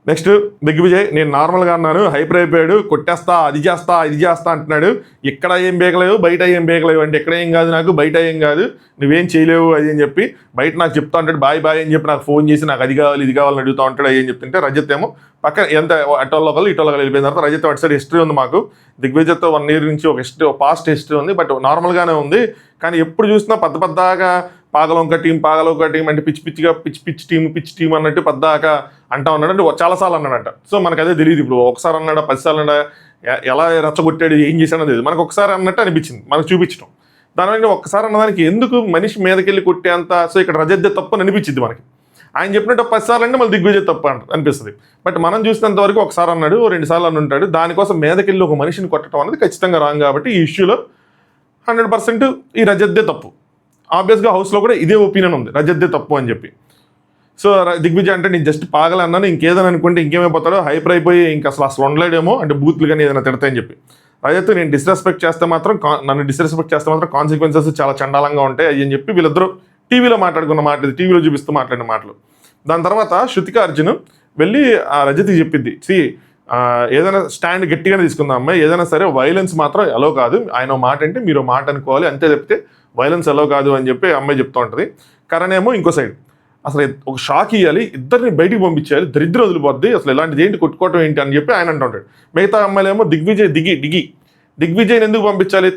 నెక్స్ట్ దిగ్విజయ్ నేను నార్మల్గా అన్నాను, హైపర్ అయిపోయాడు, కొట్టేస్తా అది చేస్తా అంటున్నాడు. ఇక్కడ ఏం బేగలేవు, బయట ఏం బేగలేవు అంటే ఎక్కడ ఏం కాదు, నాకు బయట ఏం కాదు, నువ్వేం చేయలేవు అది అని చెప్పి బయట నాకు చెప్తా ఉంటాడు. బాయ్ అని చెప్పి నాకు ఫోన్ చేసి నాకు అది కావాలి ఇది కావాలని అడుగుతూ ఉంటాడు. అని చెప్తుంటే రజత్ ఏమో పక్కన ఎంత అటోళ్ళ వెళ్ళిపోయిన తర్వాత రజత్ అటు సైడ్ హిస్టరీ ఉంది. మాకు దిగ్విజయ్తో 1 year నుంచి ఒక పాస్ట్ హిస్టరీ ఉంది, బట్ నార్మల్గానే ఉంది. కానీ ఎప్పుడు చూసినా పెద్దగా పాగలొంక టీం అంటే పిచ్చి టీం అన్నట్టు పెద్దగా అంటా ఉన్నాడు. అంటే చాలాసార్లు అన్నాడంట. సో మనకు అదే తెలియదు. ఇప్పుడు ఒకసారి అన్నాడా 10 సార్లు అన్నాడా, ఎలా రచ్చగొట్టాడు ఏం చేశాడో తెలియదు. మనకు ఒకసారి అన్నట్టు అనిపించింది మనకు చూపించడం. దానివల్ల ఒక్కసారి అన్నదానికి ఎందుకు మనిషి మీదకెళ్ళి కొట్టేంత, సో ఇక్కడ రజత్ తప్పు అని అనిపించింది మనకి. ఆయన చెప్పినట్టు 10 సార్లు అంటే మళ్ళీ దిగ్విజయ్ తప్పు అనిపిస్తుంది. బట్ మనం చూసినంత వరకు ఒకసారి అన్నాడు, 2 సార్లు అని ఉంటాడు. దానికోసం మీదకెళ్ళి ఒక మనిషిని కొట్టడం అనేది ఖచ్చితంగా రాంగ్. కాబట్టి ఈ ఇష్యూలో 100% ఈ రజత్దే తప్పు. ఆబ్వియస్గా హౌస్లో కూడా ఇదే ఒపీనియన్ ఉంది, రజత్దే తప్పు అని చెప్పి. సో దిగ్విజయ్ అంటే నేను జస్ట్ పాగలన్నాను, ఇంకేదని అనుకుంటే ఇంకేమైపోతాడో, హైపర్ అయిపోయి ఇంకా అసలు ఉండలేడేమో, అంటే బూత్లు కానీ ఏదైనా తిడతాయని చెప్పి. రజత్ నేను నన్ను డిస్రెస్పెక్ట్ చేస్తే మాత్రం కాన్సిక్వెన్సెస్ చాలా చండాలంగా ఉంటాయి అని చెప్పి వీళ్ళిద్దరూ టీవీలో మాట్లాడుకున్న మాట, టీవీలో చూపిస్తూ మాట్లాడిన మాటలు. దాని తర్వాత శృతిక అర్జున్ వెళ్ళి ఆ రజత్కి చెప్పింది, ఏదైనా స్టాండ్ గట్టిగానే తీసుకుందాం అమ్మాయి, ఏదైనా సరే వైలెన్స్ మాత్రం ఎలో కాదు, ఆయన మాట అంటే మీరు మాట అనుకోవాలి, అంతే చెప్తే వైలెన్స్ ఎలో కాదు అని చెప్పి అమ్మాయి చెప్తూ ఉంటుంది. కరణ్ ఏమో ఇంకో సైడ్ అసలు ఒక షాక్ ఇవ్వాలి, ఇద్దరిని బయటికి పంపించేయాలి, దరిద్రం వదిలిపోద్ది, అసలు ఇలాంటిది ఏంటి కొట్టుకోవటం ఏంటి అని చెప్పి ఆయన అంటుంటాడు. మిగతా అమ్మాయిలు ఏమో దిగ్విజయ్ని ఎందుకు పంపించాలి,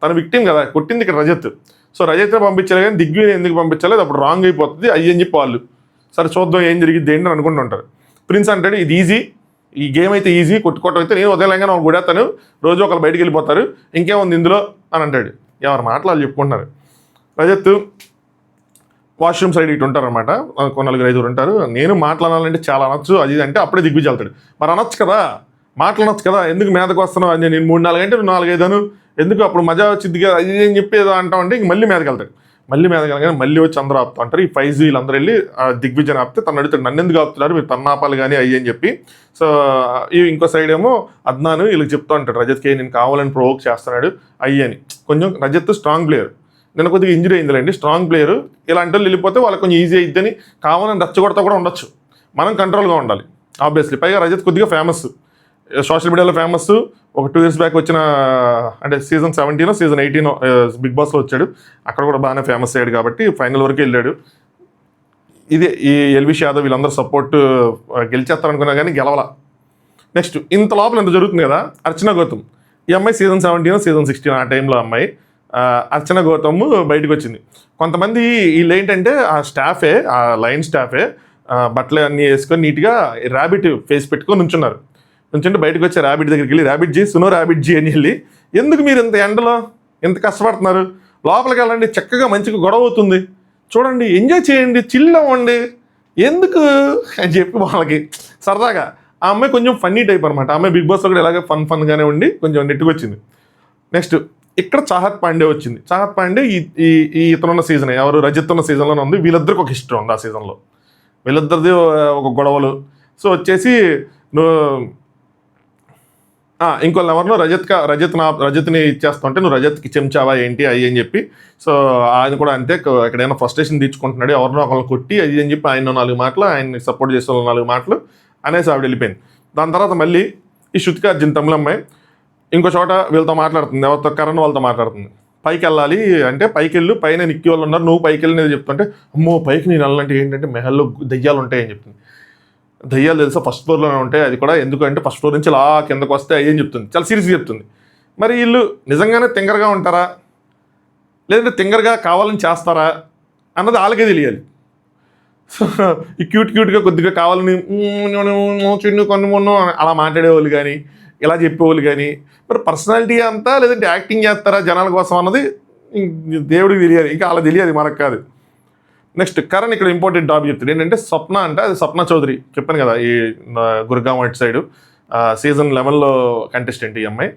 తన విక్టిమ్ కదా, కొట్టింది ఇక్కడ రజత్, సో రజత్ని పంపించాలి కానీ దిగ్విజయ్ ఎందుకు పంపించాలి, అది అప్పుడు రాంగ్ అయిపోతుంది అయ్యి అని చెప్పి వాళ్ళు సరే చూద్దాం ఏం జరిగింది ఏంటి అని అనుకుంటుంటారు. ప్రిన్స్ అంటాడు ఇది ఈజీ, ఈ గేమ్ అయితే ఈజీ, కొట్టుకోవటం అయితే నేను ఉదయంగా నాకు గుడేస్తాను, రోజు ఒకరు బయటికి వెళ్ళిపోతారు, ఇంకేముంది ఇందులో అని అంటాడు. ఎవరు మాటలు చెప్పుకుంటున్నారు. రజత్ వాష్రూమ్ సైడ్ ఇటు ఉంటారనమాట, 4-5 ఉంటారు. నేను మాట్లాడాలంటే చాలా అనొచ్చు అది అంటే అప్పుడే దిగ్విజయ్ వెళ్తాడు. మరి అనొచ్చు కదా, మాట్లాడొచ్చు కదా, ఎందుకు మీదకి వస్తున్నావు అని నేను 3-4 గంటలు 4-5 అను, ఎందుకు అప్పుడు మజా వచ్చింది కదా అది అని చెప్పి ఏదో అంటామంటే ఇంక మళ్ళీ మీదకి వెళ్తాడు. మళ్ళీ మీదకి వెళ్ళగానే మళ్ళీ వచ్చి అందరూ ఆపుతూ ఉంటారు. ఈ 5G వీళ్ళందరూ వెళ్ళి దిగ్విజయ్ ఆపితే తను అడుగుతాడు నన్ను ఎందుకు ఆపుతున్నారు, మీరు తన ఆపాలి కానీ అయ్యి అని చెప్పి. సో ఇంకో సైడ్ ఏమో అద్నాను వీళ్ళకి చెప్తూ ఉంటాడు రజత్కి నేను కావాలని ప్రొవోక్ చేస్తున్నాడు అయ్యి అని. కొంచెం రజత్ స్ట్రాంగ్ ప్లేయర్, నేను కొద్దిగా ఇంజరీ అయిందిలేండి, స్ట్రాంగ్ ప్లేయర్, ఇలాంటి వాళ్ళు వెళ్ళిపోతే వాళ్ళకి కొంచెం ఈజీ అయిద్దని కావాలని రచ్చగొడతా కూడా ఉండొచ్చు, మనం కంట్రోల్గా ఉండాలి ఆబ్వియస్లీ. పైగా రజత్ కొద్దిగా ఫేమస్, సోషల్ మీడియాలో ఫేమస్. ఒక 2 years బ్యాక్ వచ్చిన అంటే season 17 season 18 బిగ్ బాస్లో వచ్చాడు, అక్కడ కూడా బాగానే ఫేమస్ అయ్యాడు కాబట్టి ఫైనల్ వరకు వెళ్ళాడు. ఇదే ఈ ఎల్విష్ యాదవ్ వీళ్ళందరూ సపోర్ట్ గెలిచేస్తారనుకున్నా కానీ గెలవాల. నెక్స్ట్ ఇంత లోపల ఎంత జరుగుతుంది కదా, అర్చన గౌతమ్ ఈ అమ్మాయి season 17 season 16 ఆ టైంలో అమ్మాయి అర్చన గౌతమ్ బయటకు వచ్చింది. కొంతమంది వీళ్ళు ఏంటంటే ఆ స్టాఫే, ఆ లైన్ స్టాఫే బట్టలు అన్నీ వేసుకొని నీట్గా ర్యాబిట్ ఫేస్ పెట్టుకొని నుంచున్నారు. నుంచుంటే బయటకు వచ్చే ర్యాబిట్ దగ్గరికి వెళ్ళి ర్యాబిట్ జీ సునో ర్యాబిట్ జీ అని వెళ్ళి ఎందుకు మీరు ఇంత ఎండలో ఎంత కష్టపడుతున్నారు, లోపలికి వెళ్ళండి, చక్కగా మంచిగా గొడవ అవుతుంది, చూడండి ఎంజాయ్ చేయండి, చిల్ అవ్వండి, ఎందుకు అని చెప్పి వాళ్ళకి సరదాగా. ఆ అమ్మాయి కొంచెం ఫన్నీ టైప్ అనమాట. ఆ అమ్మాయి బిగ్ బాస్లో కూడా ఇలాగే ఫన్గానే ఉండి కొంచెం నెట్టుకు వచ్చింది. నెక్స్ట్ ఇక్కడ చాహత్ పాండే వచ్చింది. చాహత్ పాండే ఈ ఇతనున్న సీజన్, ఎవరు రజత్ ఉన్న సీజన్లోనే ఉంది. వీళ్ళిద్దరికి ఒక హిస్టరీ ఉంది ఆ సీజన్లో, వీళ్ళిద్దరిది ఒక గొడవలు. సో వచ్చేసి నువ్వు ఇంకోళ్ళు ఎవరినో రజత్ని ఇచ్చేస్తుంటే నువ్వు రజత్కి చెంచావా ఏంటి అయ్యి అని చెప్పి. సో ఆయన కూడా అంతే, ఎక్కడైనా ఫ్రస్ట్రేషన్ తీర్చుకుంటున్నాడు, ఎవరినో ఒకళ్ళు కొట్టి అది అని చెప్పి ఆయన 4 మాటలు, ఆయన్ని సపోర్ట్ చేసే 4 మాటలు అనేసి ఆవిడ వెళ్ళిపోయింది. దాని తర్వాత మళ్ళీ ఈ శృతిక అర్జున్ తమిళ అమ్మాయి ఇంకో చోట వీళ్ళతో మాట్లాడుతుంది, ఎవరితో కరణ్ వాళ్ళతో మాట్లాడుతుంది. పైకి వెళ్ళాలి అంటే పైకి వెళ్ళు, పైన నిక్కి వాళ్ళు ఉన్నారు, నువ్వు పైకి వెళ్ళినది చెప్తుంటే, అమ్మో పైకి నేను వెళ్ళాలంటే ఏంటంటే మెహల్లో దయ్యాలు ఉంటాయని చెప్తుంది. దయ్యాలు తెలుసా ఫస్ట్ ఫ్లోర్లోనే ఉంటాయి, అది కూడా ఎందుకంటే ఫస్ట్ ఫ్లోర్ నుంచి ఇలా కిందకు వస్తే అయ్యని చెప్తుంది, చాలా సీరియస్గా చెప్తుంది. మరి వీళ్ళు నిజంగానే తింగరగా ఉంటారా లేదంటే తింగరగా కావాలని చేస్తారా అన్నది వాళ్ళకే తెలియాలి. సో ఈ క్యూట్గా కొద్దిగా కావాలని చిన్ను కొన్ను అలా మాట్లాడేవాళ్ళు కానీ, ఇలా చెప్పేవాళ్ళు కానీ, మరి పర్సనాలిటీ అంతా లేదంటే యాక్టింగ్ చేస్తారా జనాల కోసం అన్నది దేవుడికి తెలియాలి, ఇంకా అలా తెలియదు మనకు కాదు. నెక్స్ట్ కరణ్ ఇక్కడ ఇంపార్టెంట్ టాపిక్ చెప్తాడు ఏంటంటే స్వప్న అంటే అది స్వప్న చౌదరి చెప్పాను కదా, ఈ గుర్గాం అటు సైడు సీజన్ 11లో కంటెస్టెంట్. ఈ అమ్మాయి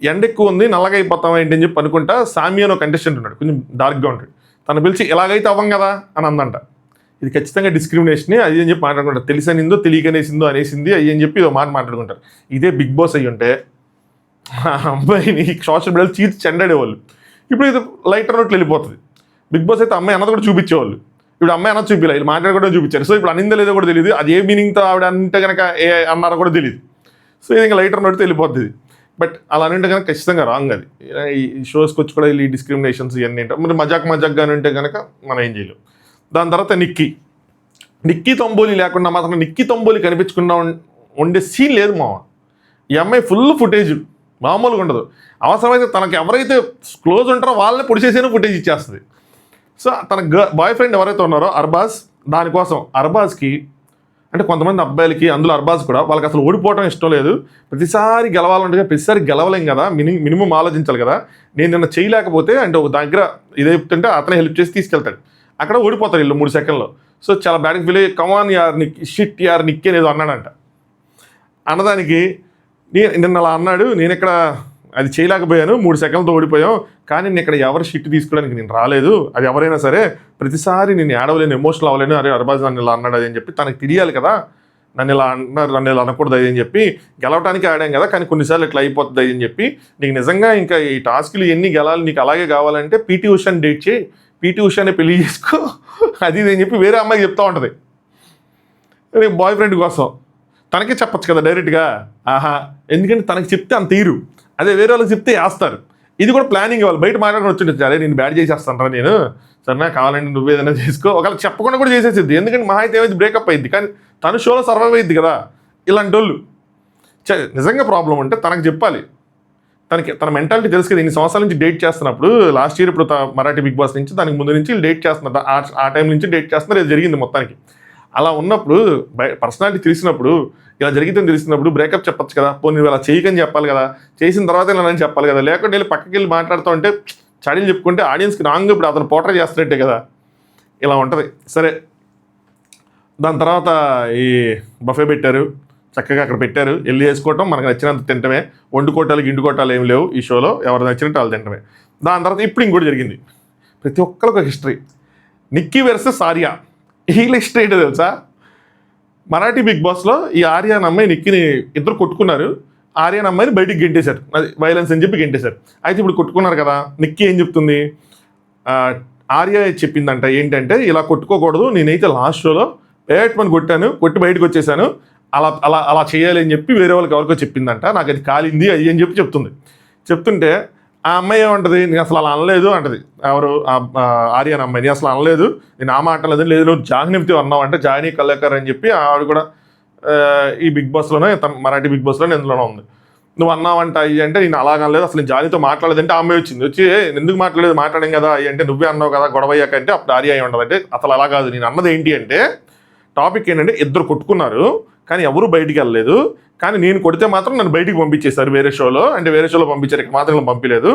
ఎండ ఎక్కువ ఉంది నల్లగా అయిపోతాం ఏంటి అని చెప్పి అనుకుంటా సామి అని ఒక కంటెస్టెంట్ ఉన్నాడు, కొంచెం డార్క్గా ఉంటాడు. తను పిలిచి ఎలాగైతే అవ్వం కదా అని అందంట. ఇది ఖచ్చితంగా డిస్క్రిమినేషన్ అది అని చెప్పి మాట్లాడుకుంటారు. తెలిసనిందో తెలియకనేసిందో అనేసింది అయ్యి అని చెప్పి మాట మాట్లాడుకుంటారు. ఇదే బిగ్ బాస్ అయ్యి ఉంటే అమ్మాయిని సోషల్ మీడియాలో చీర్చి చెండాడేవాళ్ళు. ఇప్పుడు ఇది లైటర్ నోట్లు వెళ్ళిపోతుంది. బిగ్ బాస్ అయితే అమ్మాయి అన్నది కూడా చూపించేవాళ్ళు, ఇప్పుడు అమ్మాయి అన్నది చూపించాలి, వీళ్ళు మాట్లాడుకోవడం చూపించారు. సో ఇప్పుడు అనిందో లేదో కూడా తెలియదు, అది ఏ మీనింగ్తో ఆవిడ అంటే కనుక ఏ అన్నారో కూడా తెలియదు. సో ఇది ఇంకా లైటర్ నోట్తో వెళ్ళిపోతుంది. బట్ అలా అంటే కనుక ఖచ్చితంగా రాంగ్. అది ఈ షోస్కి వచ్చి కూడా ఈ డిస్క్రిమినేషన్స్ ఇవన్నీ ఏంటో మరి మజాక్గా ఉంటే కనుక మనం ఏం చేయలేం. దాని తర్వాత నిక్కీ తొంబోలి లేకుండా మాత్రం నిక్కీ తొంబోలి కనిపించకుండా ఉండే సీన్ లేదు మామ. ఈ అమ్మాయి ఫుల్ ఫుటేజ్ మామూలుగా ఉండదు. అవసరమైతే తనకు ఎవరైతే క్లోజ్ ఉంటారో వాళ్ళని పొడిచేసేనే ఫుటేజ్ ఇచ్చేస్తుంది. సో తన బాయ్ ఫ్రెండ్ ఎవరైతే ఉన్నారో అర్బాజ్, దానికోసం అర్బాజ్కి అంటే కొంతమంది అబ్బాయిలకి అందులో అర్బాజ్ కూడా వాళ్ళకి అసలు ఓడిపోవడం ఇష్టం లేదు. ప్రతిసారి గెలవాలంటే ప్రతిసారి గెలవలేం కదా, మినిమం ఆలోచించాలి కదా. నేను నిన్న చేయలేకపోతే అంటే ఒక దగ్గర ఇదే చెప్తుంటే అతనే హెల్ప్ చేసి తీసుకెళ్తాడు, అక్కడ ఓడిపోతారు వీళ్ళు 3 సెకండ్లో. సో చాలా బ్యాడ్గా ఫీల్ అయ్యి కమాన్ యార్ షిట్ యార్ నిక్కి అనేది అన్నాడంట. అన్నదానికి నిన్న అలా అన్నాడు, నేను ఇక్కడ అది చేయలేకపోయాను, 3 సెకండ్లతో ఓడిపోయాం, కానీ నేను ఇక్కడ ఎవరు షిట్ తీసుకోవడానికి నేను రాలేదు, అది ఎవరైనా సరే ప్రతిసారి నేను ఏడవలేను, ఎమోషనల్ అవ్వలేను, అరే అర్బాజ్ నన్ను ఇలా అన్నాడు అని చెప్పి తనకు తెలియాలి కదా, నన్ను ఇలా అన్నారు, నన్ను ఇలా అనకూడదు అని చెప్పి గెలవడానికి ఆడాం కదా, కానీ కొన్నిసార్లు ఇట్లా అయిపోతుంది అని చెప్పి నీకు నిజంగా ఇంకా ఈ టాస్క్లు ఎన్ని గెలాలి నీకు అలాగే కావాలంటే పీటీ ఉషాని డేట్ చేయి, పీటీ ఉషాని పెళ్లి చేసుకో అది అని చెప్పి వేరే అమ్మాయికి చెప్తూ ఉంటుంది బాయ్ ఫ్రెండ్ కోసం. తనకే చెప్పచ్చు కదా డైరెక్ట్గా, ఆహా ఎందుకంటే తనకి చెప్తే అంత తీరు, అదే వేరే వాళ్ళకి చెప్తే వేస్తారు. ఇది కూడా ప్లానింగ్ ఇవ్వాలి, బయట మాట్లాడుకుని వచ్చింటుంది, అరే నేను బ్యాడ్ చేసేస్తాను రా నేను, సరేనా కావాలంటే నువ్వు ఏదైనా చేసుకో, ఒకవేళ చెప్పకుండా కూడా చేసేసిద్ది, ఎందుకంటే మహా అయితే ఏమైంది బ్రేకప్ అయింది, కానీ తను షోలో సర్వైవ్ అయ్యింది కదా. ఇలాంటి వాళ్ళు నిజంగా ప్రాబ్లం ఉంటే తనకు చెప్పాలి, తన మెంటాలిటీ తెలుసు కదా. ఇన్ని సంవత్సరాల నుంచి డేట్ చేస్తున్నప్పుడు లాస్ట్ ఇయర్ ఇప్పుడు మరాఠీ బిగ్ బాస్ నుంచి దానికి ముందు నుంచి డేట్ చేస్తున్నారు, ఆ టైం నుంచి డేట్ చేస్తున్నారు, ఇది జరిగింది మొత్తానికి. అలా ఉన్నప్పుడు పర్సనాలిటీ తెలిసినప్పుడు ఇలా జరిగితే తెలిసినప్పుడు బ్రేకప్ చెప్పచ్చు కదా, పోనీ ఇలా చేయకని చెప్పాలి కదా, చేసిన తర్వాత ఇలా అని చెప్పాలి కదా, లేకుంటే వెళ్ళి పక్కకి వెళ్ళి మాట్లాడుతూ ఉంటే చాడీలు చెప్పుకుంటే ఆడియన్స్కి రాంగ్ ఇప్పుడు అతను పోర్ట్రే చేస్తున్నట్టే కదా, ఇలా ఉంటుంది. సరే దాని తర్వాత ఈ బఫే పెట్టారు, చక్కగా అక్కడ పెట్టారు, వెళ్ళి వేసుకోవటం మనకు నచ్చినంత తింటమే, వండుకోటాలు గిండుకోటాలు ఏమి లేవు ఈ షోలో, ఎవరు నచ్చినట్టు వాళ్ళు తింటమే. దాని తర్వాత ఇప్పుడు ఇంకోటి జరిగింది, ప్రతి ఒక్కరికి ఒక హిస్టరీ. నిక్కీ వర్సెస్ ఆర్య, వీళ్ళ హిస్టరీ ఏంటో తెలుసా? మరాఠీ బిగ్ బాస్లో ఈ ఆర్య అనే అమ్మాయి నిక్కిని ఇద్దరు కొట్టుకున్నారు, ఆర్య అనే అమ్మాయిని బయటికి గెంటేశారు, అది వైలెన్స్ అని చెప్పి గెంటేశారు. అయితే ఇప్పుడు కొట్టుకున్నారు కదా, నిక్కీ ఏం చెప్తుంది, ఆర్య చెప్పిందంట ఏంటంటే ఇలా కొట్టుకోకూడదు, నేనైతే లాస్ట్ షోలో పేట్మని కొట్టి బయటకు వచ్చేసాను, అలా అలా అలా చేయాలి అని చెప్పి వేరే వాళ్ళకి ఎవరికో చెప్పిందంట, నాకు అది కాలింది అది అని చెప్పి చెప్తుంటే ఆ అమ్మాయి ఏమంటది, నేను అసలు అలా అనలేదు అంటది, ఎవరు ఆర్యన్ అమ్మాయి, నేను అసలు అనలేదు, నేను ఆ మాట లేదు, లేదు నువ్వు జాహ్నవితో అన్నావు అంటే జాహ్నీ కలేకర్ అని చెప్పి ఆవిడ కూడా ఈ బిగ్ బాస్లోనే మరాఠీ బిగ్ బాస్లోనే ఎందులోనే ఉంది, నువ్వు అన్నావంట అయ్యి అంటే నేను అలాగ అనలేదు, అసలు నేను జాహ్నీతో మాట్లాడలేదంటే ఆ అమ్మాయి వచ్చి ఎందుకు మాట్లాడాం కదా అయ్యి అంటే నువ్వే అన్నావు కదా గొడవ అయ్యాకంటే అప్పుడు ఆర్య అయి ఉండదు అంటే అసలు అలా కాదు, నేను అన్నది ఏంటి అంటే టాపిక్ ఏంటంటే ఇద్దరు కొట్టుకున్నారు కానీ ఎవరు బయటికి వెళ్ళలేదు, కానీ నేను కొడితే మాత్రం నన్ను బయటికి పంపించేశారు వేరే షోలో, అంటే వేరే షోలో పంపించారు, ఇక్కడ మాత్రం పంపించలేదు,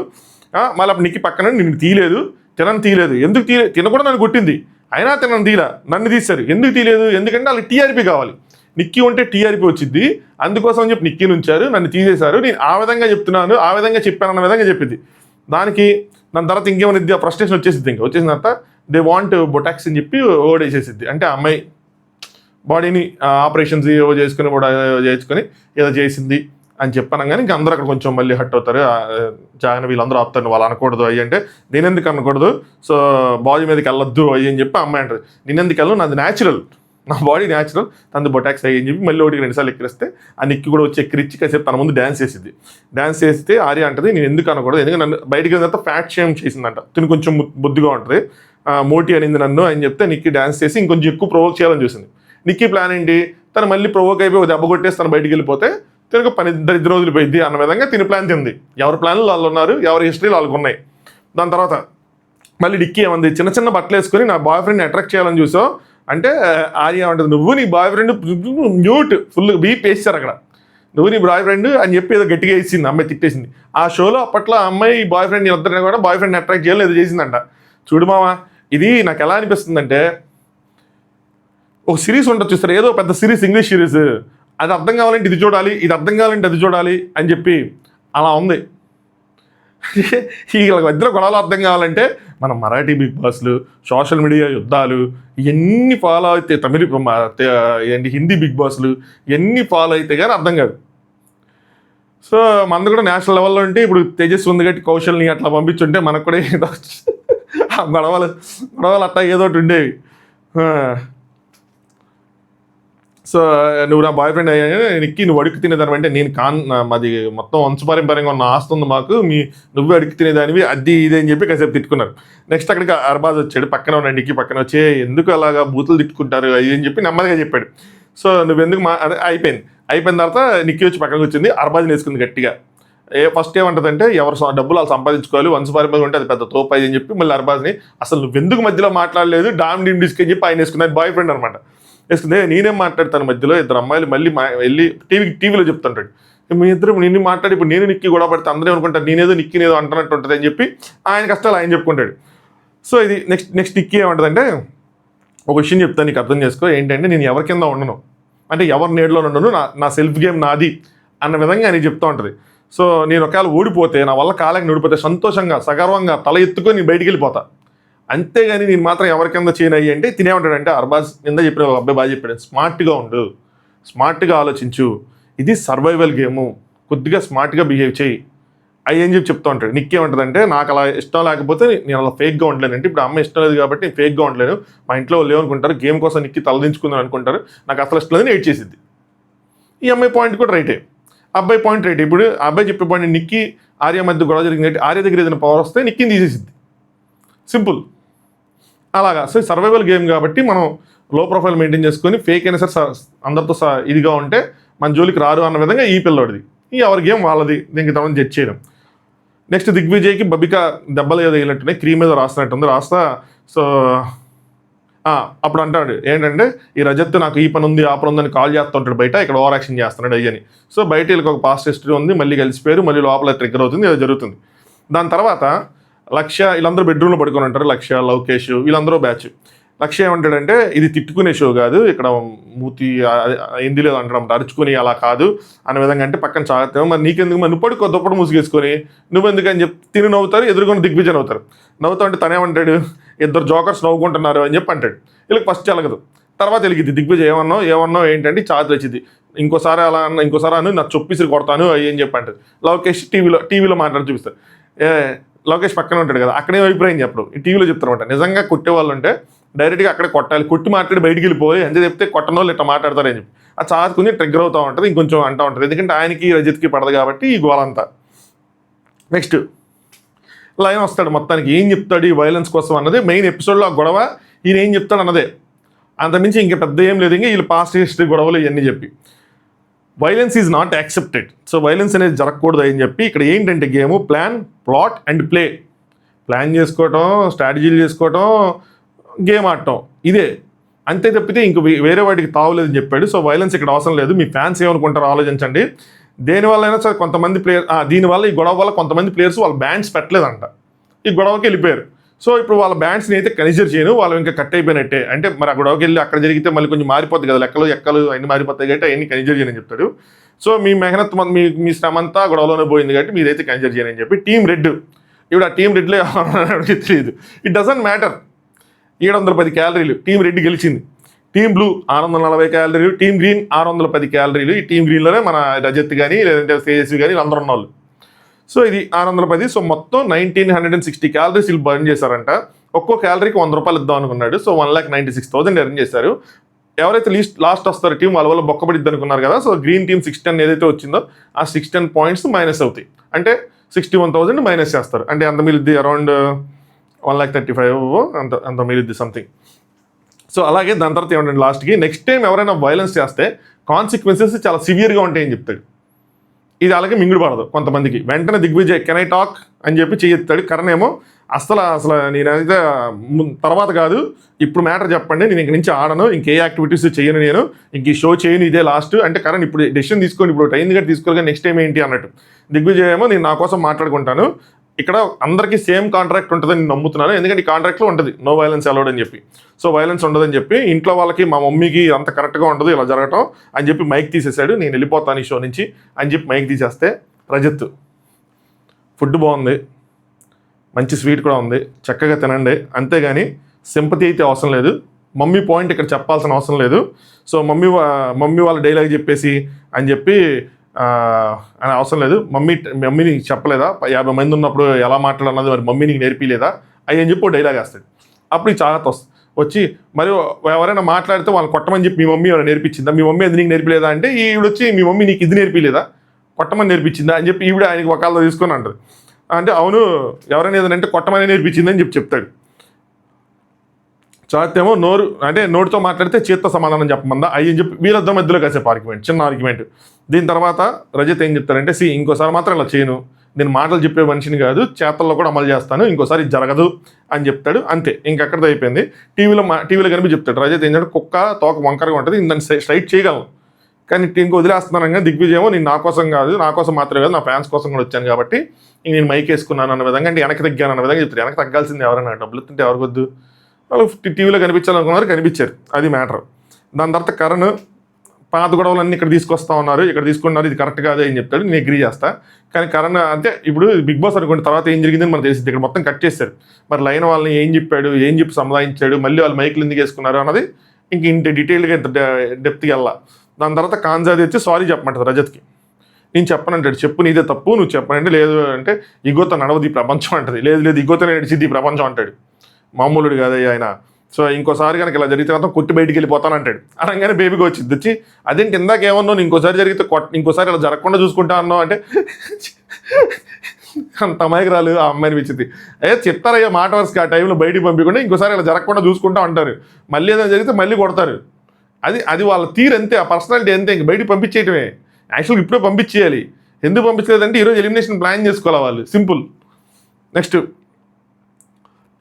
మళ్ళీ అప్పుడు నిక్కి పక్కన నేను తీయలేదు, తీయలేదు, ఎందుకు తినకుండా నన్ను కొట్టింది అయినా తీలా, నన్ను తీశారు, ఎందుకు తీయలేదు, ఎందుకంటే వాళ్ళకి టీఆర్పీ కావాలి, నిక్కీ ఉంటే టీఆర్పీ వచ్చింది, అందుకోసం అని చెప్పి నిక్కీని ఉంచారు, నన్ను తీసేశారు, నేను ఆ విధంగా చెప్తున్నాను, ఆ విధంగా చెప్పాను అన్న విధంగా చెప్పింది. దానికి దాని తర్వాత ఇంకేమైనా ఫ్రస్ట్రేషన్ వచ్చేసిద్ది, ఇంకా వచ్చేసిన తర్వాత దే వాంట్ బొటాక్స్ అని చెప్పి ఓడేసేసిద్ది, అంటే ఆ అమ్మాయి బాడీని ఆపరేషన్స్ ఏవో చేసుకుని ఏదో చేసింది అని చెప్పాను. కానీ ఇంక అందరూ అక్కడ కొంచెం మళ్ళీ హట్ అవుతారు, జాయిన్ వీళ్ళందరూ ఆపుతారు, వాళ్ళు అనకూడదు అయ్యి అంటే నేనెందుకు అనకూడదు, సో బాడీ మీదకి వెళ్ళొద్దు అయ్యి అని చెప్పి అమ్మాయి అంటారు, నేనెందుకు వెళ్ళను, నాది న్యాచురల్, నా బాడీ న్యాచురల్, తనది బొటాక్స్ అయ్యి అని చెప్పి మళ్ళీ ఒకటికి 2 సార్లు ఎక్కిరిస్తే ఆ నిక్కి కూడా వచ్చి ఎక్కిరిచ్చి కాసేపు తన ముందు డ్యాన్స్ చేసింది. డ్యాన్స్ చేస్తే ఆర్య అంటది నేను ఎందుకు అనకూడదు, ఎందుకంటే నన్ను బయటికి వెళ్ళిన తర్వాత ఫ్యాట్ షేమ్ చేసిందంట, తిని కొంచెం బొద్దుగా ఉంటుంది, మోటి అనింది నన్ను అని చెప్తే నిక్కి డ్యాన్స్ చేసి ఇంకొంచెం ఎక్కువ ప్రొవోక్ చేయాలని చూసింది. నిక్కి ప్లాన్ ఏంటి, తను మళ్ళీ ప్రొవోక్ అయిపోయి దెబ్బ కొట్టేసి తను బయటికి వెళ్ళిపోతే తినక పని ఇద్దరు రోజులు పోయింది అన్న విధంగా తిని ప్లాన్ తింది. ఎవరి ప్లాన్లు వాళ్ళు ఉన్నారు, ఎవరి హిస్టరీలు వాళ్ళకు ఉన్నాయి. దాని తర్వాత మళ్ళీ నిక్కి ఏమంది, చిన్న చిన్న బట్టలు వేసుకొని నా బాయ్ ఫ్రెండ్ని అట్రాక్ట్ చేయాలని చూసావు అంటే ఆర్య ఉంటుంది నువ్వు నీ boy friend mute full beep వేసారు అక్కడ, నువ్వు నీ బాయ్ ఫ్రెండ్ అని చెప్పి ఏదో గట్టిగా వేసింది, అమ్మాయి తిట్టేసింది. ఆ షోలో అప్పట్లో ఆ అమ్మాయి బాయ్ ఫ్రెండ్ ఇద్దరిని కూడా బాయ్ ఫ్రెండ్ అట్రాక్ట్ చేయాలి ఏదో చేసిందంట. చూడు మావా, ఇది నాకు ఎలా అనిపిస్తుందంటే ఒక సిరీస్ ఉంటుంది చూస్తారు, ఏదో పెద్ద సిరీస్, ఇంగ్లీష్ సిరీస్, అది అర్థం కావాలంటే ఇది చూడాలి, ఇది అర్థం కావాలంటే అది చూడాలి అని చెప్పి అలా ఉంది. ఈ మధ్యలో గొడవలు అర్థం కావాలంటే మనం మరాఠీ బిగ్ బాస్లు, సోషల్ మీడియా యుద్ధాలు ఇవన్నీ ఫాలో అయితే, తమిళ ఏంటి హిందీ బిగ్ బాస్లు ఇవన్నీ ఫాలో అయితే కానీ అర్థం కాదు. సో మనది కూడా నేషనల్ లెవెల్లో ఉంటే ఇప్పుడు తేజస్వి ఉంది కాబట్టి కౌశల్ని అట్లా పంపించుంటే మనకు కూడా ఏదో గొడవలు అట్లా ఏదో ఒకటి ఉండేవి. సో నువ్వు నా బాయ్ ఫ్రెండ్ అయ్యా నిక్కి, నువ్వు అడుగు తినేదాని అంటే నేను మాది మొత్తం వంశపారంపర్యంగా ఉన్న ఆస్తుంది మాకు, నువ్వే అడుగు తినేదానివి అది ఇది అని చెప్పి కాసేపు తిట్టుకున్నారు. నెక్స్ట్ అక్కడికి అర్బాజ్ వచ్చాడు, పక్కన ఉన్న నిక్కి పక్కన వచ్చి ఎందుకు అలాగా బూతులు తిట్టుకుంటారు అది అని చెప్పి నెమ్మదిగా చెప్పాడు. సో నువ్వెందుకు అదే అయిపోయిన తర్వాత నిక్కి వచ్చి పక్కన వచ్చింది, అర్బాజ్ని వేసుకుంది గట్టిగా. ఫస్ట్ ఏమంటుందంటే ఎవరు డబ్బులు వాళ్ళు సంపాదించుకోవాలి, వంశపారంపర్యం ఉంటే అది పెద్ద తోపాయి అని చెప్పి మళ్ళీ అర్బాజ్ని అసలు నువ్వెందుకు మధ్యలో మాట్లాడలేదు డామ్ డీమ్ డిస్క్ అని చెప్పి ఆయన వేసుకున్నారు, బాయ్ ఫ్రెండ్ అనమాట వేసుకుంది. నేనేం మాట్లాడతాను మధ్యలో, ఇద్దరు అమ్మాయిలు మళ్ళీ వెళ్ళి టీవీలో చెప్తుంటాడు, మీ ఇద్దరు నిన్ను మాట్లాడి ఇప్పుడు నేను నిక్కి గొడవ పడితే అందరూ అనుకుంటారు నేనేదో నిక్కినేదో అంటున్నట్టు ఉంటుంది అని చెప్పి ఆయన కష్టాలు ఆయన చెప్పుకుంటాడు. సో ఇది నెక్స్ట్ నిక్కి ఏమంటుందంటే ఒక విషయం చెప్తాను నీకు అర్థం చేసుకో, ఏంటంటే నేను ఎవరి కింద ఉండను, అంటే ఎవరి నీడలో ఉండను, నా సెల్ఫ్ గేమ్ నాది అన్న విధంగా అని చెప్తూ ఉంటుంది. సో నేను ఒకవేళ ఓడిపోతే, నా వల్ల కాలేక ఓడిపోతే సంతోషంగా సగర్వంగా తల ఎత్తుకొని నేను బయటికి వెళ్ళిపోతా, అంతేగాని నేను మాత్రం ఎవరి కింద చేయనయ్యి అంటే తినేమంటాడంటే అర్బాజ్ కింద చెప్పిన ఒక అబ్బాయి బాగా చెప్పాడు, స్మార్ట్గా ఉండు, స్మార్ట్గా ఆలోచించు, ఇది సర్వైవల్ గేము, కొద్దిగా స్మార్ట్గా బిహేవ్ చేయి అవి ఏం చెప్తూ ఉంటాడు. నిక్కేమంటుందంటే నాకు అలా ఇష్టం లేకపోతే నేను అలా ఫేక్గా ఉండలేను, అంటే ఇప్పుడు అమ్మ ఇష్టం లేదు కాబట్టి నేను ఫేక్గా ఉండలేను, మా ఇంట్లో వాళ్ళు ఏమనుకుంటారు గేమ్ కోసం నిక్కి తలదించుకుందని అనుకుంటారు, నాకు అసలు ఇష్టం లేదని ఏడ్ చేసిద్ది. ఈ అమ్మాయి పాయింట్ కూడా రైటే, అబ్బాయి పాయింట్ రైట్. ఇప్పుడు అబ్బాయి చెప్పే పాయింట్ నిక్కి ఆర్య మధ్య గొడవ జరిగింది, ఆర్య దగ్గర ఏదైనా పవర్ వస్తే నిక్కిని తీసేసిద్ది, సింపుల్ అలాగా. సో సర్వైవల్ గేమ్ కాబట్టి మనం లో ప్రొఫైల్ మెయింటైన్ చేసుకొని ఫేక్ అయినా సరే అందరితో ఇదిగా ఉంటే మన జోలికి రారు అన్న విధంగా ఈ పిల్లోడిది, ఈ ఎవరి గేమ్ వాళ్ళది, దీనికి తమని జడ్జ్ చేయడం. నెక్స్ట్ దిగ్విజయ్కి బబిక దెబ్బలు ఏదో వేయనట్టున్నాయి, క్రీమ్ ఏదో రాస్తున్నట్టుంది, రాస్తా. సో అప్పుడు అంటాడు ఏంటంటే ఈ రజత్ నాకు ఈ పని ఉంది ఆ పని ఉందని కాల్ చేస్తుంటాడు బయట, ఇక్కడ ఓవర్ యాక్షన్ చేస్తున్నాడు అయ్యని. సో బయట వీళ్ళకి ఒక పాస్ట్ హిస్టరీ ఉంది, మళ్ళీ కలిసిపోయారు, మళ్ళీ లోపల ట్రిగ్గర్ అవుతుంది, అది జరుగుతుంది. దాని తర్వాత లక్ష్య వీళ్ళందరూ బెడ్రూమ్లో పడుకొని ఉంటారు, లక్ష్య లవకేష్ వీళ్ళందరూ బ్యాచ్. లక్ష్య ఏమంటాడంటే ఇది తిట్టుకునే షో కాదు, ఇక్కడ మూతి హిందీలో అంటాడు అరుచుకుని అలా కాదు అనే విధంగా, అంటే పక్కన చాగుతాము మరి నీకెందుకు మరి నువ్వు పడుకో దుప్పటి మూసుకేసుకొని నువ్వెందుకు అని చెప్పి తిని నవ్వుతారు, ఎదురుకొని దిగ్విజయ్ నవ్వుతారు. నవ్వుతా అంటే తనేమంటాడు ఇద్దరు జోకర్స్ నవ్వుకుంటున్నారు అని చెప్పి అంటాడు. వీళ్ళకి ఫస్ట్ చెలగదు, తర్వాత వెలిగిద్ది దిగ్విజయ్ ఏమన్నావు ఏంటంటే చాతి వచ్చింది, ఇంకోసారి అలా అన్న ఇంకోసారి అను నాకు చొప్పిసిరి కొడతాను అని చెప్పి అంటారు. లవకేష్ టీవీలో మాట్లాడి చూపిస్తారు, లోకేష్ పక్కన ఉంటాడు కదా, అక్కడే అభిప్రాయం చెప్పడు, ఈ టీవీలో చెప్తారన్నమాట. నిజంగా కొట్టే వాళ్ళు ఉంటే డైరెక్ట్గా అక్కడే కొట్టాలి, కొట్టి మాట్లాడి బయటికి వెళ్ళిపోయి ఎంత చెప్తే కొట్టని వాళ్ళు ఇట్లా మాట్లాడతారని చెప్పి ఆ చాతుకుని ట్రిగ్గర్ అవుతూ ఉంటుంది, ఇంకొంచెం అంటూ ఉంటుంది, ఎందుకంటే ఆయనకి రజిత్కి పడదు కాబట్టి ఈ గోలంతా. నెక్స్ట్ లైన్ వస్తాడు, మొత్తానికి ఏం చెప్తాడు ఈ వైలెన్స్ కోసం అన్నది మెయిన్ ఎపిసోడ్లో ఆ గొడవ, ఈయన ఏం చెప్తాడు అన్నదే, అంతమించి ఇంకా పెద్ద ఏం లేదు, ఇంకా వీళ్ళు పాస్ట్ హిస్టరీ గొడవలు ఇవన్నీ చెప్పి violence is not accepted. So violence అనేది జరగకూడదు అని చెప్పి ఇక్కడ ఏంటంటే game plan plot and play, plan చేసుకోవటం స్ట్రాటజీలు చేసుకోవటం గేమ్ ఆడటం ఇదే, అంతే తప్పితే ఇంక వేరే వాటికి తావులేదని చెప్పాడు. సో వైలెన్స్ ఇక్కడ అవసరం లేదు, మీ ఫ్యాన్స్ ఏమనుకుంటారో ఆలోచించండి. దేనివల్ల అయినా సరే కొంతమంది దీనివల్ల ఈ గొడవ వల్ల కొంతమంది ప్లేయర్స్ వాళ్ళ బ్యాండ్స్ పెట్టలేదంట, ఈ గొడవకి వెళ్ళిపోయారు. సో ఇప్పుడు వాళ్ళ బ్యాండ్స్ని అయితే కన్సిడర్ చేయను, వాళ్ళు ఇంకా కట్ అయిపోయినట్టే, అంటే మరి ఆ గొడవకి వెళ్ళి అక్కడ జరిగితే మళ్ళీ కొంచెం మారిపోతుంది కదా, ఎక్కలు అన్ని మారిపోతాయి కాబట్టి అవన్నీ కన్సిడర్ చేయని చెప్తాడు. సో మీ మెహనత్ మీ శ్రమ అంతా గొడవలోనే పోయింది కాబట్టి మీరైతే కన్సిడర్ చేయని చెప్పి టీం రెడ్, ఇప్పుడు ఆ టీం రెడ్లో తెలియదు, ఇట్ డజంట్ మ్యాటర్. 710 క్యాలరీలు టీం రెడ్ గెలిచింది, టీం బ్లూ 640 క్యాలరీలు, టీం గ్రీన్ 610 క్యాలరీలు. ఈ టీం గ్రీన్లోనే మన రజత్ కానీ లేదంటే తేజస్వి కానీ వీళ్ళందరూ ఉన్నవాళ్ళు. సో ఇది 610, సో మొత్తం 1960 క్యాలరీస్ వీళ్ళు బర్న్ చేశారంట. ఒక్కో క్యాలరీకి 100 రూపాయలు ఇద్దాం అనుకున్నాడు. సో 1,96,000 ఎర్న్ చేశారు. ఎవరైతే లాస్ట్ వస్తారో టీం వాళ్ళ వల్ల బొక్కబడిద్ది అనుకున్నారు కదా, సో గ్రీన్ టీమ్ 610 ఏదైతే వచ్చిందో ఆ 610 పాయింట్స్ మైనస్ అవుతాయి. అంటే 61,000 మైనస్ చేస్తారు. అంటే అంత మిగిలిద్ది అరౌండ్ 1,35,000 అంత మిగిలిద్ది సంథింగ్. సో అలాగే దాని తర్వాత ఏమంటే లాస్ట్కి నెక్స్ట్ టైం ఎవరైనా వైలెన్స్ చేస్తే కాన్సిక్వెన్సెస్ చాలా సివియర్గా ఉంటాయని చెప్తాడు. ఇది అలాగే మింగుడు పడదు కొంతమందికి. వెంటనే దిగ్విజయ్ కెన్ ఐ టాక్ అని చెప్పి చెయ్యెత్తాడు. కరణ్ ఏమో అసలు నేనైతే తర్వాత కాదు, ఇప్పుడు మ్యాటర్ చెప్పండి, నేను ఇంక నుంచి ఆడను, ఇంకే యాక్టివిటీస్ చేయను, నేను ఇంక ఈ షో చేయను, ఇదే లాస్ట్ అంటే కరణ్ ఇప్పుడు డెసిషన్ తీసుకోండి, ఇప్పుడు టైం గట్టి తీసుకోవాలి, నెక్స్ట్ టైం ఏంటి అన్నట్టు. దిగ్విజయ్ ఏమో నేను నా కోసం మాట్లాడుకుంటాను, ఇక్కడ అందరికీ సేమ్ కాంట్రాక్ట్ ఉంటుందని నేను నమ్ముతున్నాను, ఎందుకంటే ఈ కాంట్రాక్ట్లో ఉంటుంది నో వైలెన్స్ అలౌడ్ అని చెప్పి. సో వైలెన్స్ ఉండదని చెప్పి ఇంట్లో వాళ్ళకి మా మమ్మీకి అంత కరెక్ట్గా ఉండదు ఇలా జరగటం అని చెప్పి మైక్ తీసేశాడు. నేను వెళ్ళిపోతాను ఈ షో నుంచి అని చెప్పి మైక్ తీసేస్తే రజత్ ఫుడ్ బాగుంది, మంచి స్వీట్ కూడా ఉంది, చక్కగా తినండి, అంతేగాని సింపతి అయితే అవసరం లేదు, మమ్మీ పాయింట్ ఇక్కడ చెప్పాల్సిన అవసరం లేదు, సో మమ్మీ వాళ్ళ డైలాగ్ చెప్పేసి అని చెప్పి అని అవసరం లేదు, మమ్మీ నీకు చెప్పలేదా 50 మంది ఉన్నప్పుడు ఎలా మాట్లాడాలన్నది మరి మమ్మీ నీకు నేర్పిలేదా అని చెప్పి డైలాగ్ వేస్తాడు. అప్పుడు ఈ చాగత వచ్చి మరి ఎవరైనా మాట్లాడితే వాళ్ళని కొట్టమని చెప్పి మీ మమ్మీ ఎవరైనా నేర్పించిందా, మీ మమ్మీ అది నీకు నేర్పిలేదా అంటే ఈవిడొచ్చి మీ మమ్మీ నీకు ఇది నేర్పిలేదా, కొట్టమని నేర్పించిందా అని చెప్పి ఈవిడ ఆయనకి ఒకళ్ళ తీసుకొని అంటది. అంటే అవును ఎవరైనా ఏదంటే కొట్టమని నేర్పించిందని చెప్తాడు. చాతేమో నోటితో మాట్లాడితే చేత్తో సమాధానం చెప్పమందా అయ్యని చెప్పి వీళ్ళిద్దరి మధ్యలో కాసేపు ఆర్గ్యుమెంట్, చిన్న ఆర్గ్యుమెంట్. దీని తర్వాత రజత్ ఏం చెప్తారంటే ఇంకోసారి మాత్రం ఇలా చేయను, నేను మాటలు చెప్పే మనిషిని కాదు, చేతల్లో కూడా అమలు చేస్తాను, ఇంకోసారి ఇది జరగదు అని చెప్తాడు. అంతే, ఇంకెక్కడితో అయిపోయింది. టీవీలో కనిపి చెప్తాడు రజత్ ఏంటంటే కుక్క తోక వంకరగా ఉంటుంది, దాన్ని స్ట్రైట్ చేయగలను, కానీ ఇంక వదిలేస్తున్నాను కానీ దిగ్విజయమో నేను నా కోసం కాదు, నా కోసం మాత్రమే కాదు, నా ఫ్యాన్స్ కోసం కూడా వచ్చాను కాబట్టి నేను మైక్ వేసుకున్నాను అన్న విధంగా, అంటే వెనక్కి తగ్గాను అన్న విధంగా చెప్తారు. వెనక్కి తగ్గాల్సింది ఎవరైనా, డబ్బులు తింటే ఎవరికి వద్దు, వాళ్ళు టీవీలో కనిపించాలనుకున్నారు, కనిపించారు, అది మ్యాటర్. దాని తర్వాత కరణ్ పాత గొడవలన్నీ ఇక్కడ తీసుకొస్తా ఉన్నారు, ఇక్కడ తీసుకున్నారు, ఇది కరెక్ట్ కాదు అని చెప్తాడు. నేను అగ్రీ చేస్తా, కానీ కరణ్ అంటే ఇప్పుడు బిగ్ బాస్ అనుకోండి తర్వాత ఏం జరిగిందని మనకు తెలిసింది, ఇక్కడ మొత్తం కట్ చేశారు. మరి లైన్ వాళ్ళని ఏం చెప్పాడు, ఏం చెప్పి సముదాయించాడు, మళ్ళీ వాళ్ళు మైకులు ఎందుకు వేసుకున్నారు అన్నది ఇంక ఇంత డీటెయిల్గా ఇంత డెప్త్కి వెళ్ళా. దాని తర్వాత కాంజాది వచ్చి సారీ చెప్పమంటుంది రజత్కి. నేను చెప్పనంటాడు, చెప్పు నీదే తప్పు, నువ్వు చెప్పనంటే లేదు అంటే ఈగోతో నడవదు ఈ ప్రపంచం అంటది. లేదు ఈగోతో నడిచింది ఈ ప్రపంచం అంటాడు. మామూలుడు కాదయ్య ఆయన. సో ఇంకోసారి కనుక ఇలా జరిగితే మాత్రం కొట్టి బయటికి వెళ్ళిపోతానంటాడు. అనగానే బేబీకి వచ్చింది అదేంటి ఇందాక ఏమన్నావు, ఇంకోసారి జరిగితే ఇంకోసారి ఇలా జరగకుండా చూసుకుంటా అన్నావు అంటే అంత అమ్మాయికి రాలేదు ఆ అమ్మాయిని ఇచ్చింది. చెప్తారయ్యా మాట వరుసకి ఆ టైంలో బయటికి పంపించకుండా ఇంకోసారి ఇలా జరగకుండా చూసుకుంటా అంటారు, మళ్ళీ ఏదైనా జరిగితే మళ్ళీ కొడతారు. అది వాళ్ళ తీరు అంతే, ఆ పర్సనాలిటీ అంతే, ఇంక బయటికి పంపించేయటమే. యాక్చువల్గా ఇప్పుడే పంపించేయాలి. ఎందుకు పంపించలేదంటే ఈరోజు ఎలిమినేషన్ ప్లాన్ చేసుకోవాలి వాళ్ళు, సింపుల్. నెక్స్ట్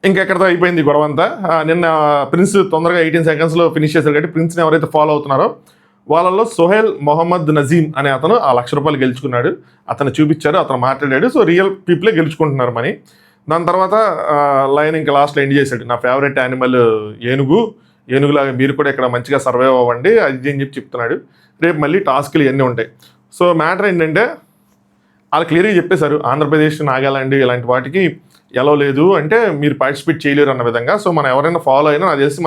ఇంకెక్కడితో అయిపోయింది గొడవ అంతా. నిన్న ప్రిన్స్ తొందరగా 18 సెకండ్స్లో ఫినిష్ చేశారు కాబట్టి ప్రిన్స్ని ఎవరైతే ఫాలో అవుతున్నారో వాళ్ళలో సోహెల్ మొహమ్మద్ నజీమ్ అనే అతను ఆ ₹1,00,000 గెలుచుకున్నాడు. అతను చూపించారు, అతను మాట్లాడాడు. సో రియల్ పీపులే గెలుచుకుంటున్నారు మనీ. దాని తర్వాత లైన్ ఇంకా లాస్ట్లో ఎండ్ చేశాడు, నా ఫేవరెట్ యానిమల్ ఏనుగులాగా మీరు కూడా ఇక్కడ మంచిగా సర్వైవ్ అవ్వండి అది అని చెప్తున్నాడు. రేపు మళ్ళీ టాస్క్లు ఇవన్నీ ఉంటాయి. సో మ్యాటర్ ఏంటంటే వాళ్ళు క్లియర్గా చెప్పేశారు, ఆంధ్రప్రదేశ్ నాగాలాండ్ ఇలాంటి వాటికి ఎలా లేదు అంటే మీరు పార్టిసిపేట్ చేయలేరు అన్న విధంగా. సో మనం ఎవరైనా ఫాలో అయినా నాకు తెలిసి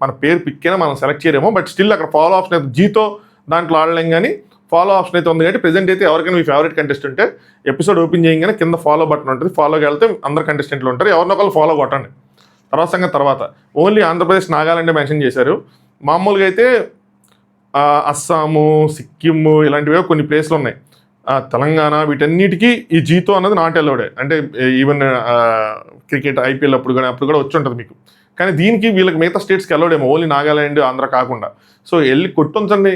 మన పేరు పిక్ అయినా మనం సెలెక్ట్ చేయలేమో, బట్ స్టిల్ అక్కడ ఫాలో ఆప్షన్ అయితే జీతో దాంట్లో ఆడలేం, కానీ ఫాలో ఆప్షన్ అయితే ఉంది. కాబట్టి ప్రెజెంట్ అయితే ఎవరికైనా మీ ఫేవరెట్ కంటెస్టెంట్ ఉంటే ఎపిసోడ్ ఓపెన్ చేయగానే కింద ఫాలో బటన్ ఉంటుంది, ఫాలోకి వెళ్తే అందరు కంటెస్టెంట్లు ఉంటారు, ఎవరినొకరు ఫాలో కొట్టండి. తర్వాత ఓన్లీ ఆంధ్రప్రదేశ్ నాగాలాండ్ మెన్షన్ చేశారు. మామూలుగా అయితే అస్సాము, సిక్కిం ఇలాంటివే కొన్ని ప్లేస్లు ఉన్నాయి, తెలంగాణ వీటన్నిటికీ ఈ జీతో అన్నది నాట్ అలౌడే. అంటే ఈవెన్ క్రికెట్ ఐపీఎల్ అప్పుడు కూడా వచ్చి ఉంటుంది మీకు, కానీ దీనికి వీళ్ళకి మిగతా స్టేట్స్కి అలౌడేమో, ఓన్లీ నాగాలాండ్ ఆంధ్ర కాకుండా. సో వెళ్ళి కొట్టుంచండి,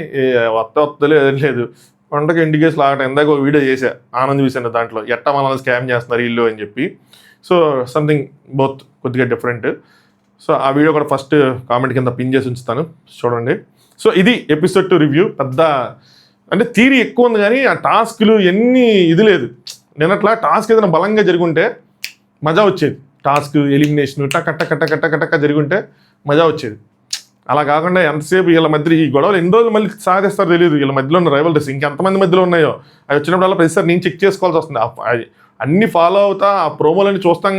వద్దలేదు వంటకి ఇండికేస్ లాగటం. ఇందాక వీడియో చేశా ఆనంద్ విషయంలో, దాంట్లో ఎట్టా మనల్ని స్కామ్ చేస్తున్నారు వీళ్ళు అని చెప్పి. సో సంథింగ్ బోత్ కొద్దిగా డిఫరెంట్. సో ఆ వీడియో కూడా ఫస్ట్ కామెంట్ కింద పిన్ చేసి ఉంచుతాను, చూడండి. సో ఇది ఎపిసోడ్ 2 రివ్యూ. పెద్ద అంటే థియరీ ఎక్కువ ఉంది కానీ ఆ టాస్క్లు ఎన్ని ఇది లేదు. నేనట్లా టాస్క్ ఏదైనా బలంగా జరుగుంటే మజా వచ్చేది, టాస్క్ ఎలిమినేషన్ టక్క జరుగుంటే మజా వచ్చేది. అలా కాకుండా ఎంతసేపు వీళ్ళ మధ్య ఈ గొడవలు ఎన్ని రోజులు మళ్ళీ సాధిస్తారో తెలియదు. వీళ్ళ మధ్యలో ఉన్న రైవల్రీస్ ఇంకెంతమంది మధ్యలో ఉన్నాయో అవి వచ్చినప్పుడల్లా ప్రతిసారి నేను చెక్ చేసుకోవాల్సి వస్తుంది. అన్ని ఫాలో అవుతా ఆ ప్రోమోలని చూస్తాం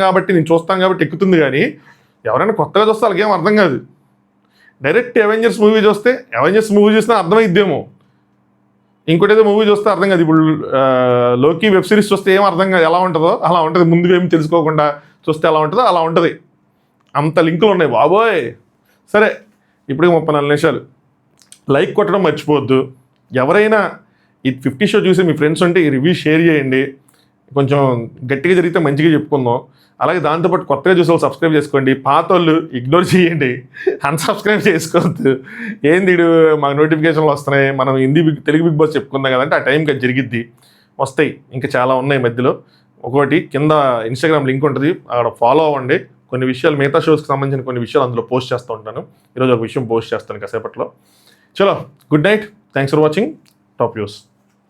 కాబట్టి ఎక్కుతుంది. కానీ ఎవరైనా కొత్తగా చూస్తే వాళ్ళకి ఏం అర్థం కాదు. డైరెక్ట్ అవెంజర్స్ మూవీ చూస్తే అవెంజర్స్ మూవీ చూసినా అర్థమైద్దేమో, ఇంకోటి ఏదో మూవీ చూస్తే అర్థం కాదు. ఇప్పుడు లోకి వెబ్ సిరీస్ చూస్తే ఏం అర్థం కాదు, ఎలా ఉంటుందో అలా ఉంటుంది. ముందుగా ఏమి తెలుసుకోకుండా చూస్తే ఎలా ఉంటుందో అలా ఉంటుంది. అంత లింకులు ఉన్నాయి బాబోయ్. సరే ఇప్పటికి 34 నిమిషాలు. లైక్ కొట్టడం మర్చిపోవద్దు. ఎవరైనా ఈ 50 షో చూసి మీ ఫ్రెండ్స్ ఉంటే ఈ రివ్యూ షేర్ చేయండి. కొంచెం గట్టిగా జరిగితే మంచిగా చెప్పుకుందాం. అలాగే దాంతోపాటు కొత్తగా చూసే వాళ్ళు సబ్స్క్రైబ్ చేసుకోండి. పాత వాళ్ళు ఇగ్నోర్ చేయండి, అన్సబ్స్క్రైబ్ చేసుకోవద్దు. ఏంది మాకు నోటిఫికేషన్లు వస్తున్నాయి, మనం తెలుగు బిగ్ బాస్ చెప్పుకుందాం కదంటే ఆ టైంకి అది జరిగిద్ది. వస్తాయి, ఇంకా చాలా ఉన్నాయి మధ్యలో. ఒకటి కింద ఇన్స్టాగ్రామ్ లింక్ ఉంటుంది, అక్కడ ఫాలో అవ్వండి. కొన్ని విషయాలు మిగతా షోస్కి సంబంధించిన కొన్ని విషయాలు అందులో పోస్ట్ చేస్తూ ఉంటాను. ఈరోజు ఒక విషయం పోస్ట్ చేస్తాను కాసేపట్లో. చలో, good night, thanks for watching top news.